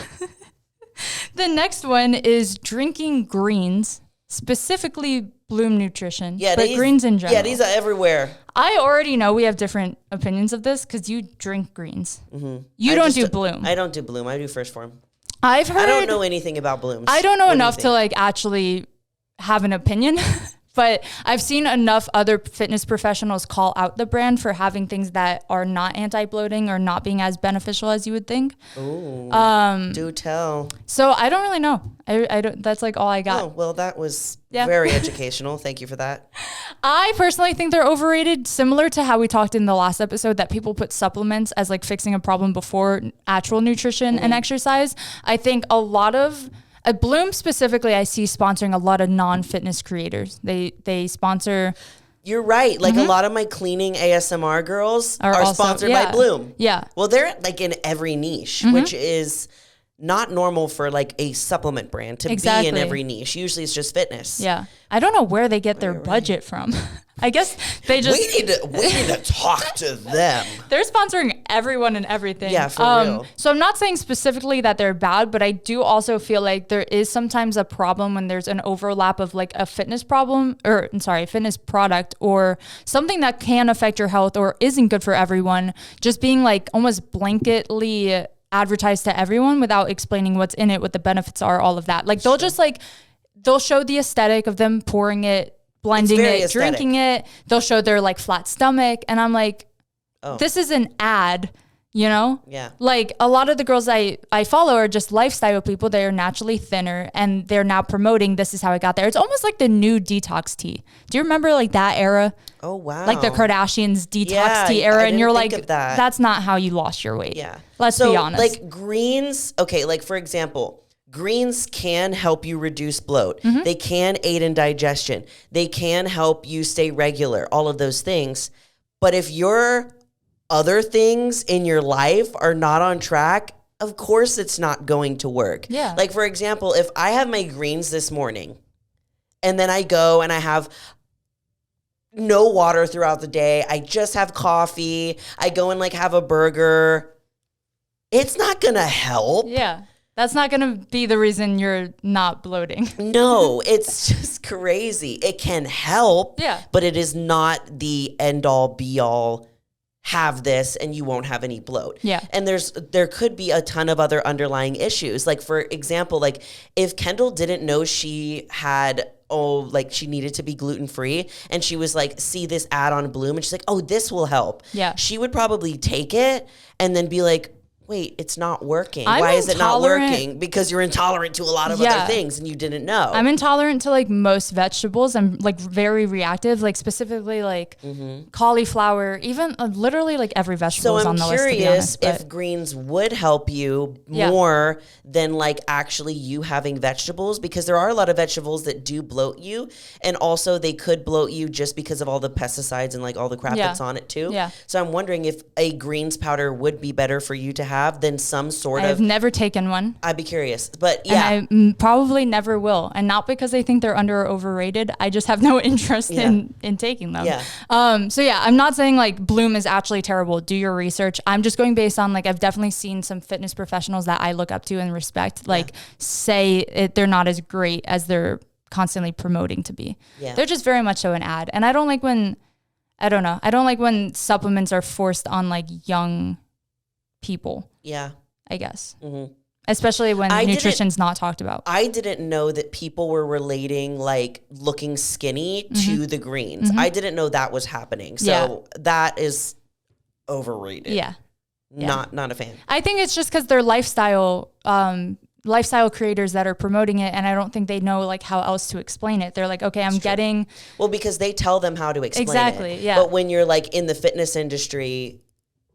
The next one is drinking greens, specifically Bloom Nutrition, but greens in general. Yeah, these are everywhere. I already know we have different opinions of this because you drink greens. Mm-hmm. You don't do Bloom. I don't do Bloom. I do First Form. I've heard. I don't know anything about Blooms. I don't know enough to like actually have an opinion. But I've seen enough other fitness professionals call out the brand for having things that are not anti-bloating or not being as beneficial as you would think. Ooh, do tell. So I don't really know. I don't. That's like all I got. Oh, well, that was very educational. Thank you for that. I personally think they're overrated, similar to how we talked in the last episode that people put supplements as like fixing a problem before actual nutrition and exercise. I think a lot of... At Bloom specifically, I see sponsoring a lot of non-fitness creators. They sponsor... You're right. Like a lot of my cleaning ASMR girls are also sponsored by Bloom. Yeah. Well, they're like in every niche, which is not normal for like a supplement brand to be in every niche. Usually it's just fitness. Yeah. I don't know where they get their budget from. I guess they just... We need to talk to them. They're sponsoring everyone and everything. Yeah, for real. So I'm not saying specifically that they're bad, but I do also feel like there is sometimes a problem when there's an overlap of like a fitness fitness product or something that can affect your health or isn't good for everyone, just being like almost blanketly advertised to everyone without explaining what's in it, what the benefits are, all of that. Like they'll show the aesthetic of them pouring it, blending it, aesthetic. drinking it. They'll show their like flat stomach. And I'm like, this is an ad, you know? Yeah. Like a lot of the girls I follow are just lifestyle people. They are naturally thinner and they're now promoting this is how I got there. It's almost like the new detox tea. Do you remember like that era? Oh, wow. Like the Kardashians detox tea era. And you're like, that's not how you lost your weight. Yeah. Let's be honest. Like greens, okay, like for example, greens can help you reduce bloat. Mm-hmm. They can aid in digestion. They can help you stay regular, all of those things. But if your other things in your life are not on track, of course it's not going to work. Yeah. Like for example, if I have my greens this morning and then I go and I have no water throughout the day, I just have coffee, I go and like have a burger, it's not going to help. Yeah. That's not going to be the reason you're not bloating. No, it's just crazy. It can help, but it is not the end all be all. Have this and you won't have any bloat. Yeah. And there could be a ton of other underlying issues. Like for example, like if Kendall didn't know she had she needed to be gluten-free and she was like, see this ad on Bloom and she's like, oh, this will help. Yeah. She would probably take it and then be like, wait, it's not working. Why is it not working? Because you're intolerant to a lot of other things and you didn't know. I'm intolerant to like most vegetables. I'm like very reactive, like specifically like cauliflower, even literally like every vegetable is on the list. So I'm curious if greens would help you more than like actually you having vegetables, because there are a lot of vegetables that do bloat you. And also they could bloat you just because of all the pesticides and like all the crap that's on it too. Yeah. So I'm wondering if a greens powder would be better for you to have than some sort I've never taken one. I'd be curious, but yeah. And I probably never will. And not because I think they're under or overrated. I just have no interest in taking them. Yeah. So yeah, I'm not saying like Bloom is actually terrible. Do your research. I'm just going based on like, I've definitely seen some fitness professionals that I look up to and respect, like say they're not as great as they're constantly promoting to be. Yeah. They're just very much so an ad. And I don't like when supplements are forced on like young people. Yeah. I guess. Mm-hmm. especially when nutrition's not talked about. I didn't know that people were relating like looking skinny to the greens. I didn't know that was happening. So that is overrated. Yeah. Not a fan. I think it's just because they're lifestyle creators that are promoting it, and I don't think they know like how else to explain it. They're like, okay, I'm getting... Well, because they tell them how to explain it. Exactly, yeah. But when you're like in the fitness industry...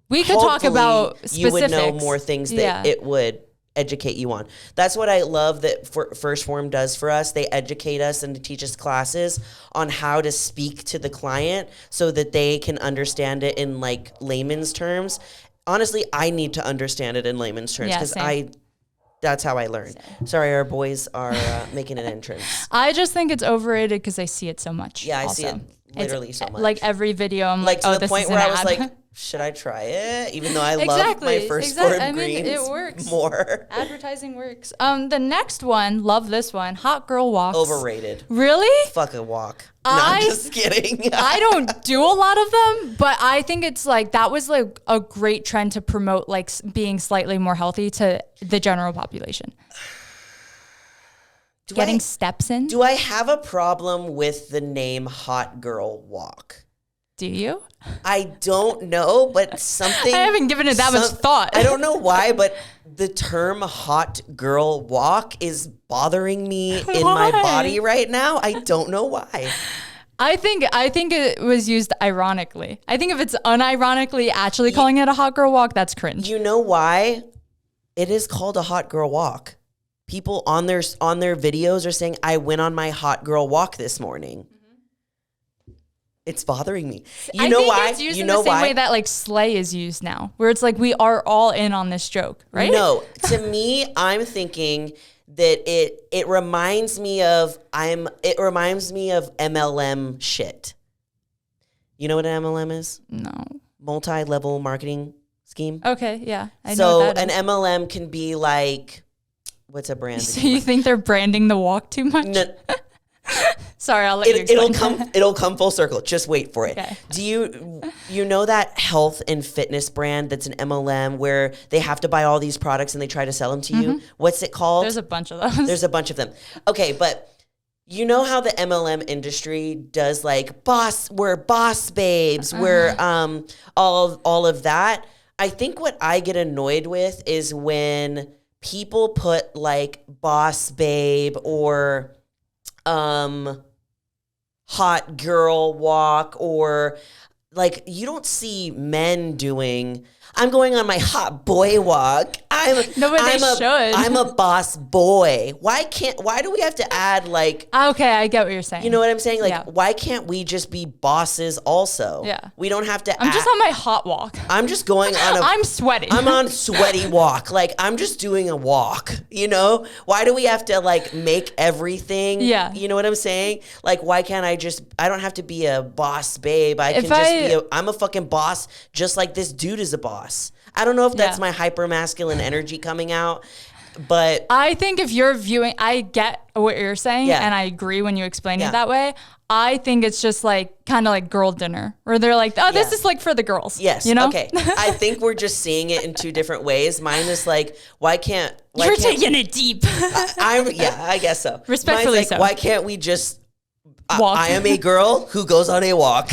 We could talk about specifics. You would know more things that it would educate you on. That's what I love that First Form does for us. They educate us and teach us classes on how to speak to the client so that they can understand it in like layman's terms. Honestly, I need to understand it in layman's terms because that's how I learn. Sorry, our boys are making an entrance. I just think it's overrated because I see it so much. Yeah, I see it literally so much. Like every video, I'm like, to the point where I was like, should I try it? Even though I love my First Form greens it works. more. Advertising works. The next one, love this one, hot girl walks. Overrated. Really? Fuck a walk. No, I'm just kidding. I don't do a lot of them, but I think it's like that was like a great trend to promote like being slightly more healthy to the general population. Getting steps in. Do I have a problem with the name hot girl walk? Do you? I don't know, but something... I haven't given it that much thought. I don't know why, but the term hot girl walk is bothering me in my body right now. I don't know why. I think it was used ironically. I think if it's unironically actually calling it a hot girl walk, that's cringe. You know why? It is called a hot girl walk. People on their videos are saying, I went on my hot girl walk this morning. It's bothering me. You know why? It's used in the same way that like slay is used now, where it's like we are all in on this joke, right? No, to me, I'm thinking that it reminds me of MLM shit. You know what an MLM is? No. Multi-level marketing scheme. Okay, yeah. I know what that is. An MLM can be like, what's a brand? So you think they're branding the walk too much? No. Sorry, I'll let you explain. It'll come full circle. Just wait for it. Okay. Do you know that health and fitness brand that's an MLM where they have to buy all these products and they try to sell them to you? What's it called? There's a bunch of those. There's a bunch of them. Okay, but you know how the MLM industry does like we're boss babes, we're all of that. I think what I get annoyed with is when people put like boss babe or hot girl walk, or like you don't see men doing, I'm going on my hot boy walk. I'm a boss boy. Why do we have to add like... Okay, I get what you're saying. You know what I'm saying? Like, why can't we just be bosses also? Yeah. We don't have to I'm just on my hot walk. I'm just going on I'm sweating. I'm on sweaty walk. Like, I'm just doing a walk, you know? Why do we have to like make everything? Yeah. You know what I'm saying? Like, why can't I don't have to be a boss babe. I'm a fucking boss just like this dude is a boss. I don't know if that's my hyper masculine energy coming out, but I think if you're viewing, I get what you're saying, and I agree when you explain it that way. I think it's just like kind of like girl dinner, where they're like, "Oh, this is like for the girls." Yes, you know. Okay, I think we're just seeing it in two different ways. Mine is like, you're taking it deep. I guess so. Respectfully, Mine's like, so. why can't we just? Walk. I am a girl who goes on a walk.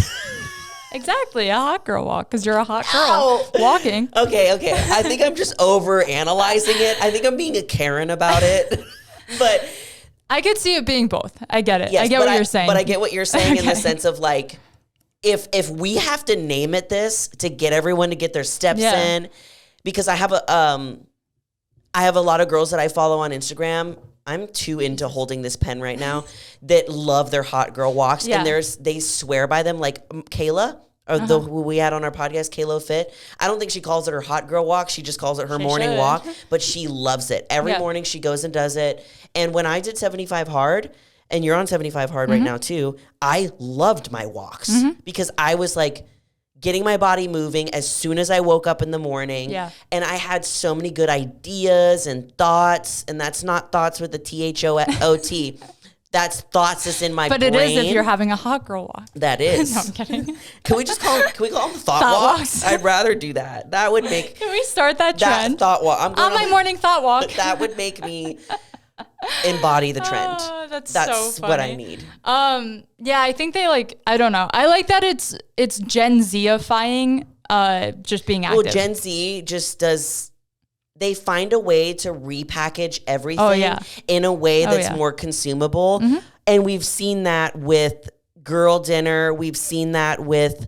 Exactly, a hot girl walk, because you're a hot girl walking. Okay. I think I'm just over analyzing it. I think I'm being a Karen about it. But I could see it being both. I get it. Yes, I get what you're saying. But I get what you're saying in the sense of like, if we have to name it this to get everyone to get their steps in, because I have a lot of girls that I follow on Instagram. I'm too into holding this pen right now that love their hot girl walks. Yeah. And they swear by them, like Kayla, or who we had on our podcast, Kayla Fit. I don't think she calls it her hot girl walk. She just calls it her morning walk, but she loves it. Every morning she goes and does it. And when I did 75 Hard, and you're on 75 Hard right now too, I loved my walks because I was like getting my body moving as soon as I woke up in the morning. Yeah. And I had so many good ideas and thoughts, and that's not thoughts with the THOT. That's thoughts that's in my but brain. it is if you're having a hot girl walk. That is. No, I'm kidding. Can we call them thought walks? I'd rather do that. That would make. Can we start that trend? Thought walk. I'm going on my morning thought walk. That would make me embody the trend. Oh, that's so funny. What I need. Yeah, I think they I don't know. I like that it's Gen Z-ifying just being active. Well, Gen Z just does. They find a way to repackage everything in a way that's more consumable. Mm-hmm. And we've seen that with girl dinner. We've seen that with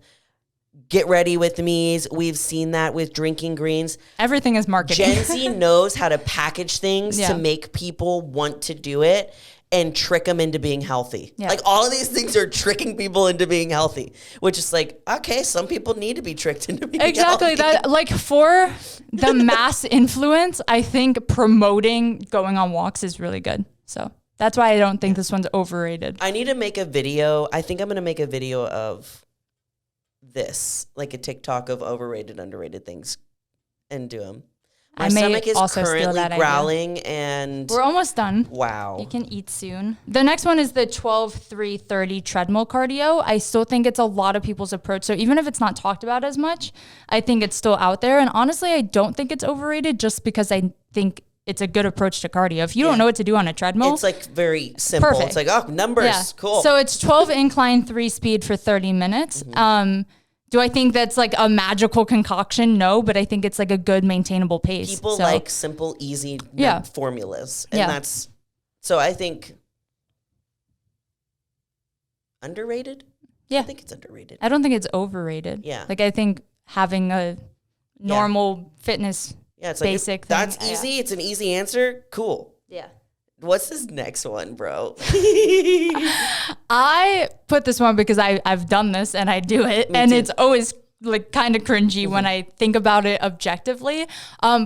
get ready with me's. We've seen that with drinking greens. Everything is marketing. Gen Z knows how to package things to make people want to do it and trick them into being healthy. Yeah. Like all of these things are tricking people into being healthy, which is like, okay, some people need to be tricked into being healthy. Exactly. That like for the mass influence, I think promoting going on walks is really good. So that's why I don't think this one's overrated. I need to make a video. I think I'm going to make a video of this, like a TikTok of overrated, underrated things and do them. My stomach is currently growling and we're almost done. Wow. You can eat soon. The next one is the 12-3-30 treadmill cardio. I still think it's a lot of people's approach. So even if it's not talked about as much, I think it's still out there. And honestly, I don't think it's overrated just because I think it's a good approach to cardio. If you don't know what to do on a treadmill, it's like very simple. Perfect. It's like, oh, numbers, cool. So it's 12 incline, 3 speed for 30 minutes. Mm-hmm. Do I think that's like a magical concoction? No, but I think it's like a good maintainable pace. People like simple, easy formulas. And that's, so I think underrated? Yeah. I think it's underrated. I don't think it's overrated. Yeah. Like I think having a normal fitness it's basic like, that's easy. It's an easy answer. Cool. Yeah. What's this next one, bro? I put this one because I've done this and I do it. Me too. It's always like kind of cringy when I think about it objectively.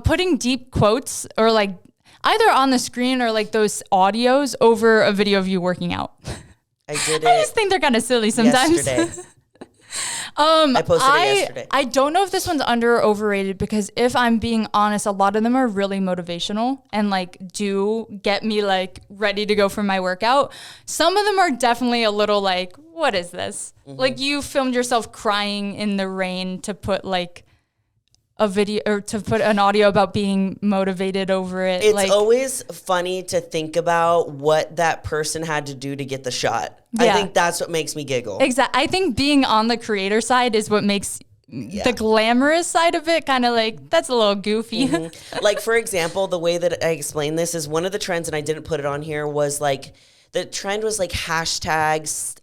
Putting deep quotes or like either on the screen or like those audios over a video of you working out. I did it. I just think they're kind of silly sometimes. Yesterday. I posted it yesterday. I don't know if this one's under or overrated because if I'm being honest, a lot of them are really motivational and like do get me like ready to go for my workout. Some of them are definitely a little like, what is this? Mm-hmm. Like you filmed yourself crying in the rain to put like a video or to put an audio about being motivated over it. It's like, always funny to think about what that person had to do to get the shot. Yeah. I think that's what makes me giggle. Exactly. I think being on the creator side is what makes the glamorous side of it kind of like, that's a little goofy. Mm-hmm. Like, for example, the way that I explain this is one of the trends, and I didn't put it on here, was like, the trend was like hashtags,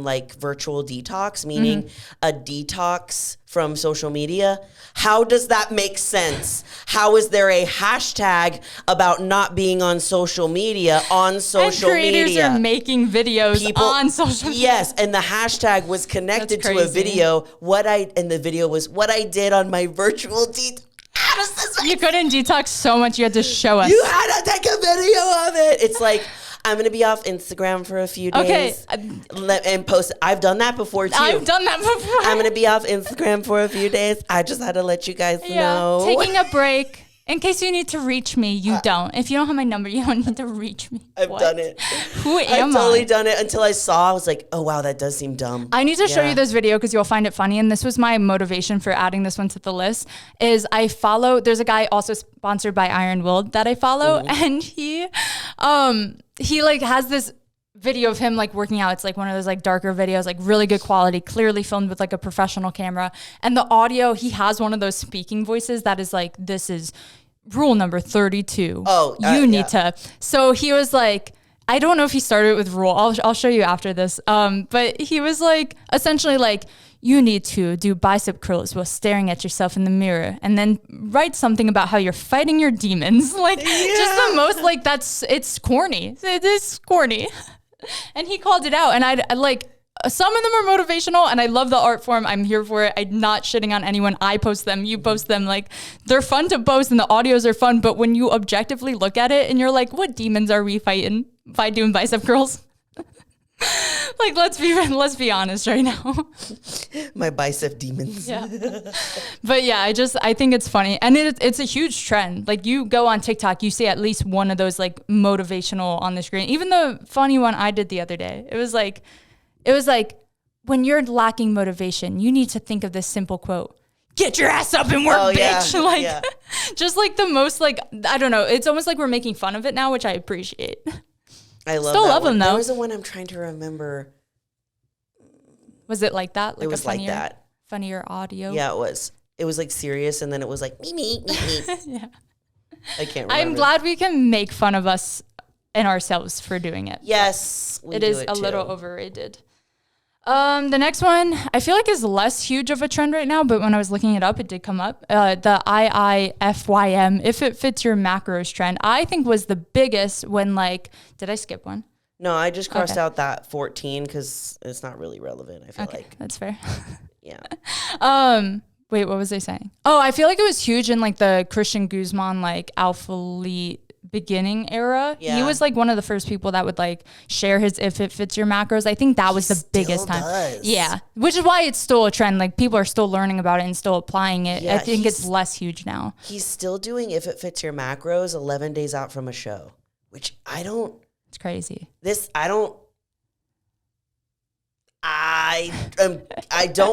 like virtual detox, meaning a detox from social media. How does that make sense? How is there a hashtag about not being on social media on social media? And creators are making videos on social media. Yes, and the hashtag was connected to a video. And the video was what I did on my virtual detox. How does this make You couldn't detox so much, you had to show us. You had to take a video of it. It's like, I'm going to be off Instagram for a few days and post. I've done that before, too. I've done that before. I'm going to be off Instagram for a few days. I just had to let you guys know. Taking a break. In case you need to reach me, you don't. If you don't have my number, you don't need to reach me. I've done it. Who am I've totally done it until I saw. I was like, oh, wow, that does seem dumb. I need to show you this video because you'll find it funny. And this was my motivation for adding this one to the list is I follow, there's a guy also sponsored by Iron Willed that I follow. And he like has this video of him like working out. It's like one of those like darker videos, like really good quality, clearly filmed with like a professional camera. And the audio, he has one of those speaking voices that is like, this is rule number 32. You need to. So he was like, I don't know if he started with rule. I'll show you after this. But he was like, essentially like, you need to do bicep curls while staring at yourself in the mirror and then write something about how you're fighting your demons. Like just the most like it's corny. It is corny. And he called it out. And I like, some of them are motivational and I love the art form. I'm here for it. I'm not shitting on anyone. I post them. You post them. Like they're fun to post and the audios are fun. But when you objectively look at it and you're like, what demons are we fighting by doing bicep curls? Like, let's be honest right now. My bicep demons. Yeah. But yeah, I think it's funny. And it's a huge trend. Like, you go on TikTok, you see at least one of those like motivational on the screen. Even the funny one I did the other day. It was like, when you're lacking motivation, you need to think of this simple quote. Get your ass up and work, bitch. Yeah, like, just like the most, like, I don't know. It's almost like we're making fun of it now, which I appreciate. I Still love them though. There was the one I'm trying to remember. Was it like that? Like, it was like that. Funnier audio? Yeah, it was. It was like serious, and then it was like, me. Yeah. I can't remember. I'm glad we can make fun of us and ourselves for doing it. Yes, it is a little overrated. The next one, I feel like is less huge of a trend right now, but when I was looking it up, it did come up. The IIFYM, if it fits your macros trend, I think was the biggest when, like, did I skip one? No, I just crossed out that 14 because it's not really relevant, I feel like. That's fair. Yeah. Wait, what was I saying? Oh, I feel like it was huge in like the Christian Guzman, like Alphalete beginning era. Yeah. He was like one of the first people that would like share his if it fits your macros. I think that was the biggest time. Yeah. Which is why it's still a trend. Like, people are still learning about it and still applying it. Yeah, I think it's less huge now. He's still doing if it fits your macros 11 days out from a show, which I don't. It's crazy. I don't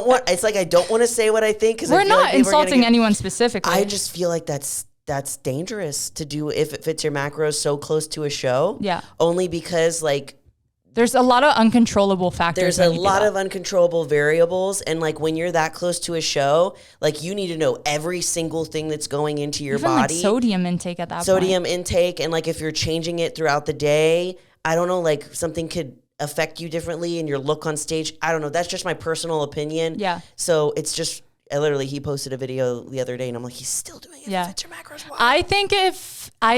want. It's like I don't want to say what I think because we're not insulting anyone specifically. I just feel like that's dangerous to do if it fits your macros so close to a show. Yeah. Only because like there's a lot of uncontrollable factors. There's a lot of uncontrollable variables, and like when you're that close to a show, like you need to know every single thing that's going into your body. Like sodium intake at that point. Sodium intake, and like if you're changing it throughout the day, I don't know, like something could affect you differently in your look on stage. I don't know. That's just my personal opinion. Yeah. So it's just, literally, he posted a video the other day, and I'm like, he's still doing it. Yeah. Fits your macros. Why? I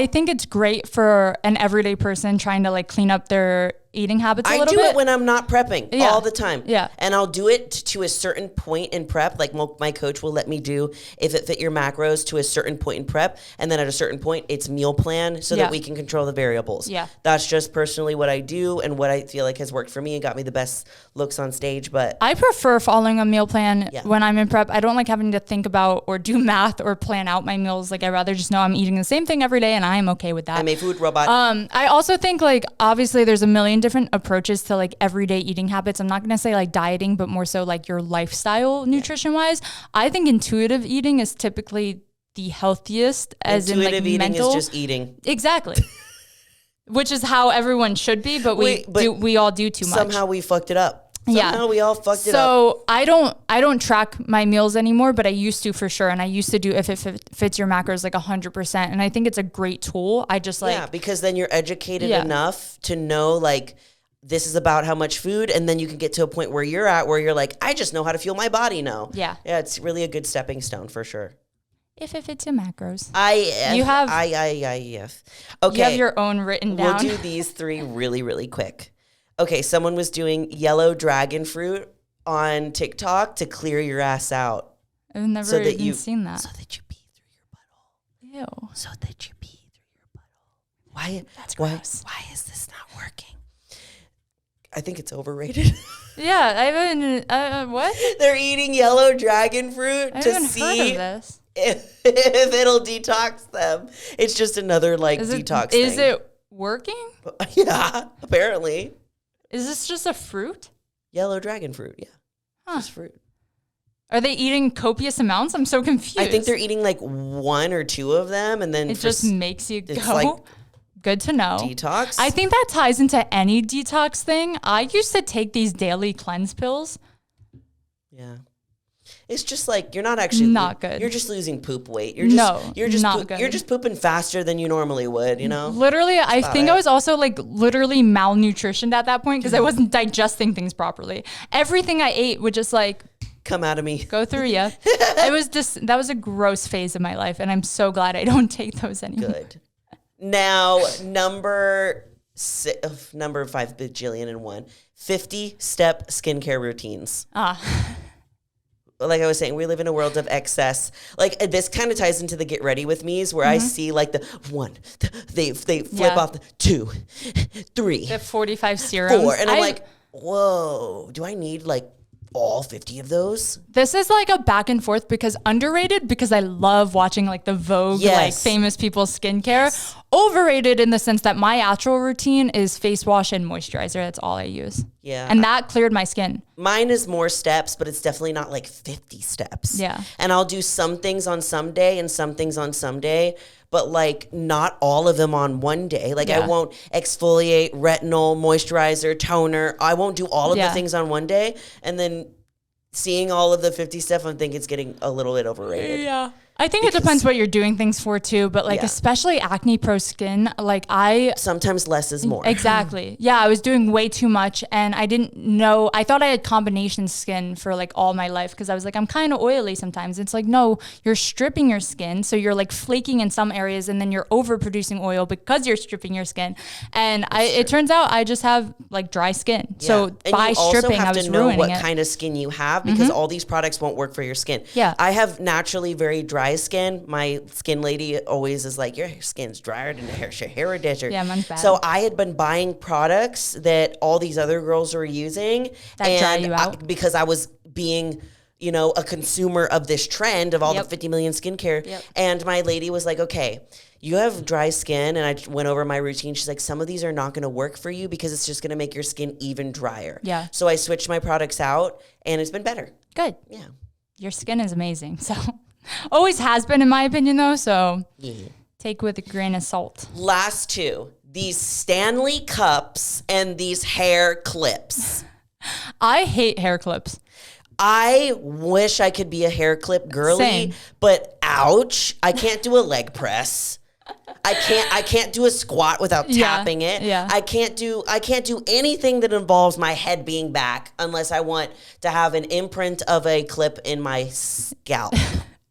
think it's great for an everyday person trying to like clean up their eating habits a little bit. I do it when I'm not prepping all the time. Yeah. And I'll do it to a certain point in prep. Like my coach will let me do if it fit your macros to a certain point in prep. And then at a certain point, it's meal plan so that we can control the variables. Yeah. That's just personally what I do and what I feel like has worked for me and got me the best looks on stage. But I prefer following a meal plan when I'm in prep. I don't like having to think about or do math or plan out my meals. Like, I'd rather just know I'm eating the same thing every day and I am okay with that. I'm a food robot. I also think like obviously there's a million different approaches to like everyday eating habits. I'm not going to say like dieting, but more so like your lifestyle nutrition wise. I think intuitive eating is typically the healthiest, as in like intuitive eating mental. is just eating. Exactly. Which is how everyone should be, but we all do too much. Somehow we fucked it up. Somehow we all fucked it up. So I don't track my meals anymore, but I used to for sure. And I used to do if it fits your macros like 100%. And I think it's a great tool. I just like. Yeah, because then you're educated enough to know like this is about how much food. And then you can get to a point where you're at where you're like, I just know how to fuel my body now. Yeah. Yeah, it's really a good stepping stone for sure. If it fits your macros. Okay. You have your own written down. We'll do these three really, really quick. Okay, someone was doing yellow dragon fruit on TikTok to clear your ass out. I've never even seen that. So that you pee through your butthole. Ew. So that you pee through your butthole. Why? That's gross. Why is this not working? I think it's overrated. Yeah, I haven't. What? They're eating yellow dragon fruit to see heard of this. If it'll detox them. It's just another detox thing. Is it working? Yeah, apparently. Is this just a fruit? Yellow dragon fruit, yeah. Huh. Just fruit. Are they eating copious amounts? I'm so confused. I think they're eating like one or two of them, and then it just makes you go. Like good to know. Detox? I think that ties into any detox thing. I used to take these daily cleanse pills. Yeah. It's just like you're not actually not good. You're just losing poop weight. You're just pooping faster than you normally would, you know? Literally, I think I was also like literally malnutritioned at that point because I wasn't digesting things properly. Everything I ate would just like come out of me. Go through you. That was a gross phase of my life, and I'm so glad I don't take those anymore. Good. Now, number 5 bajillion and 1, 50-step skincare routines. Like I was saying, we live in a world of excess. Like this kind of ties into the get ready with me's where I see like the 1, they flip off the 2, 3. The 45 serums. 4. And I'm like, whoa, do I need like all 50 of those? This is like a back and forth because underrated because I love watching like the Vogue, like famous people's skincare. Yes. Overrated in the sense that my actual routine is face wash and moisturizer. That's all I use. Yeah. And that cleared my skin. Mine is more steps, but it's definitely not like 50 steps. Yeah. And I'll do some things on some day and some things on some day, but like not all of them on one day. Like I won't exfoliate, retinol, moisturizer, toner. I won't do all of the things on one day. And then seeing all of the 50 stuff, I'm thinking it's getting a little bit overrated. Yeah. I think it depends what you're doing things for too, but like especially acne prone skin, like sometimes less is more. Exactly. Yeah, I was doing way too much and I didn't know. I thought I had combination skin for like all my life because I was like, I'm kind of oily sometimes. It's like, no, you're stripping your skin. So you're like flaking in some areas and then you're overproducing oil because you're stripping your skin. And it turns out I just have like dry skin. Yeah. So and by stripping, I was ruining it. You also have to know what kind of skin you have because all these products won't work for your skin. Yeah. I have naturally very dry skin. My skin lady always is like, your skin's drier than your hair desert. Yeah, mine's bad. So I had been buying products that all these other girls were using that dry you out because I was being, you know, a consumer of this trend of all the 50 million skincare. Yep. And my lady was like, okay, you have dry skin. And I went over my routine. She's like, some of these are not going to work for you because it's just going to make your skin even drier. Yeah. So I switched my products out and it's been better. Good. Yeah. Your skin is amazing. So always has been in my opinion though. So take with a grain of salt. Last two, these Stanley cups and these hair clips. I hate hair clips. I wish I could be a hair clip girly, Same. But ouch, I can't do a leg press. I can't do a squat without tapping it. Yeah. I can't do anything that involves my head being back unless I want to have an imprint of a clip in my scalp.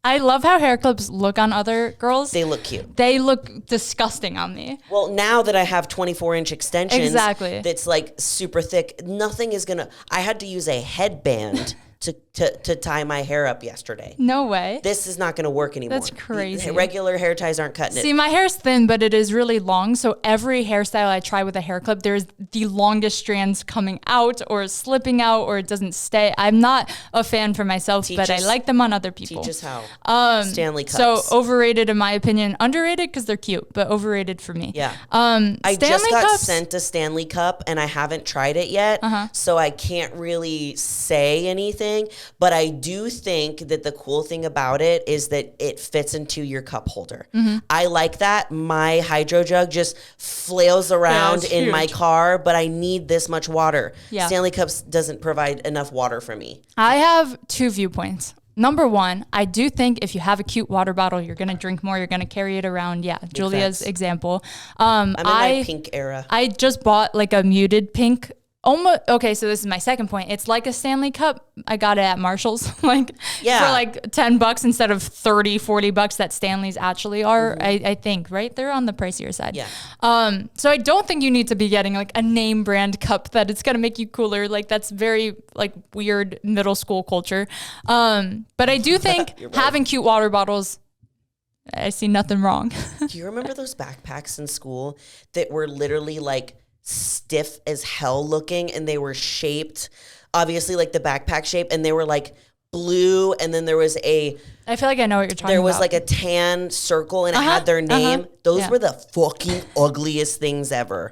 I love how hair clips look on other girls. They look cute. They look disgusting on me. Well, now that I have 24-inch extensions, exactly, that's like super thick, nothing is gonna. I had to use a headband to tie my hair up yesterday. No way. This is not going to work anymore. That's crazy. Regular hair ties aren't cutting it. See, my hair's thin, but it is really long. So every hairstyle I try with a hair clip, there's the longest strands coming out or slipping out or it doesn't stay. I'm not a fan for myself, but I like them on other people. Teach us how. Stanley cups. So overrated in my opinion. Underrated because they're cute, but overrated for me. Yeah. I just got sent a Stanley cup and I haven't tried it yet. So I can't really say anything. But I do think that the cool thing about it is that it fits into your cup holder. I like that. My hydro jug just flails around in my car, but I need this much water. Yeah. Stanley Cups doesn't provide enough water for me. I have two viewpoints. Number one, I do think if you have a cute water bottle, you're going to drink more, you're going to carry it around. Yeah, Julia's example. I'm in my pink era. I just bought like a muted pink. Almost okay, so this is my second point. It's like a Stanley cup. I got it at Marshall's for like $10 instead of $30-$40 that Stanleys actually are. I think, right? They're on the pricier side. Yeah. So I don't think you need to be getting like a name brand cup that it's gonna make you cooler. Like that's very like weird middle school culture. But I do think having cute water bottles, I see nothing wrong. Do you remember those backpacks in school that were literally like stiff as hell looking and they were shaped obviously like the backpack shape and they were like blue and then there was I feel like I know what you're talking about. There was like a tan circle and it had their name. Those were the fucking ugliest things ever.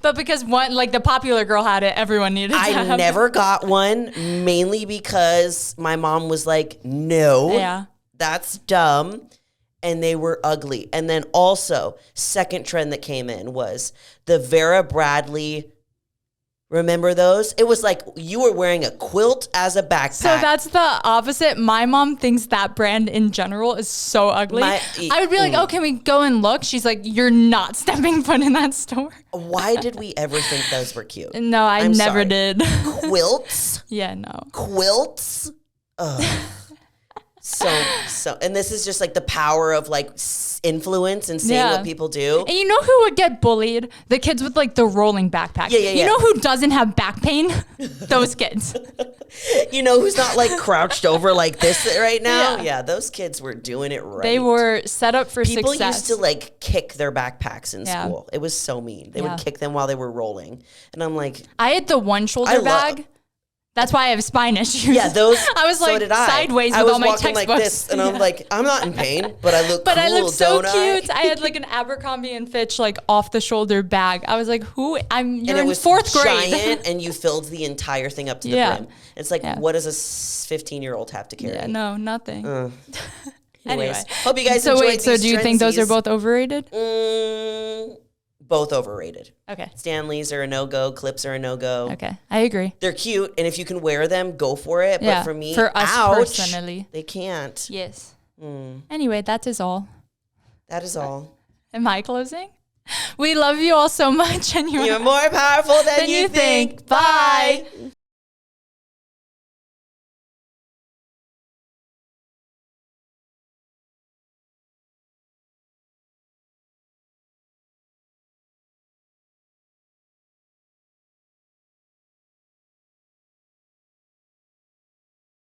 But because one, like the popular girl had it, everyone needed to have it. I never got one mainly because my mom was like, no, that's dumb. And they were ugly. And then also, second trend that came in was the Vera Bradley. Remember those? It was like you were wearing a quilt as a backpack. So that's the opposite. My mom thinks that brand in general is so ugly. I would be like, oh, can we go and look? She's like, you're not stepping foot in that store. Why did we ever think those were cute? No, I'm never did. Quilts? Yeah, no. Quilts? Ugh. So, and this is just like the power of like influence and seeing what people do. And you know who would get bullied? The kids with like the rolling backpack. Yeah. You know who doesn't have back pain? Those kids. You know, who's not like crouched over like this right now? Yeah, those kids were doing it right. They were set up for People success. used to like kick their backpacks in school. It was so mean. They would kick them while they were rolling. And I'm like, I had the one shoulder bag. That's why I have spine issues. Yeah, those. I was like sideways with all my textbooks. Like this, and I'm like, I'm not in pain, but I look. But cool, I look so cute. I had like an Abercrombie and Fitch like off the shoulder bag. I was like, who? You're and it in was fourth grade, giant, and you filled the entire thing up to the brim. It's like, what does a 15-year-old have to carry? Yeah, no, nothing. Anyways, hope you guys enjoyed these so do you think those are both overrated? Both overrated. Okay. Stanleys are a no-go. Clips are a no-go. Okay. I agree. They're cute, and if you can wear them, go for it. Yeah. But for me, for us personally, they can't. Yes. Anyway, that is all. That is all. Am I closing? We love you all so much, and you're more powerful than you think. Bye.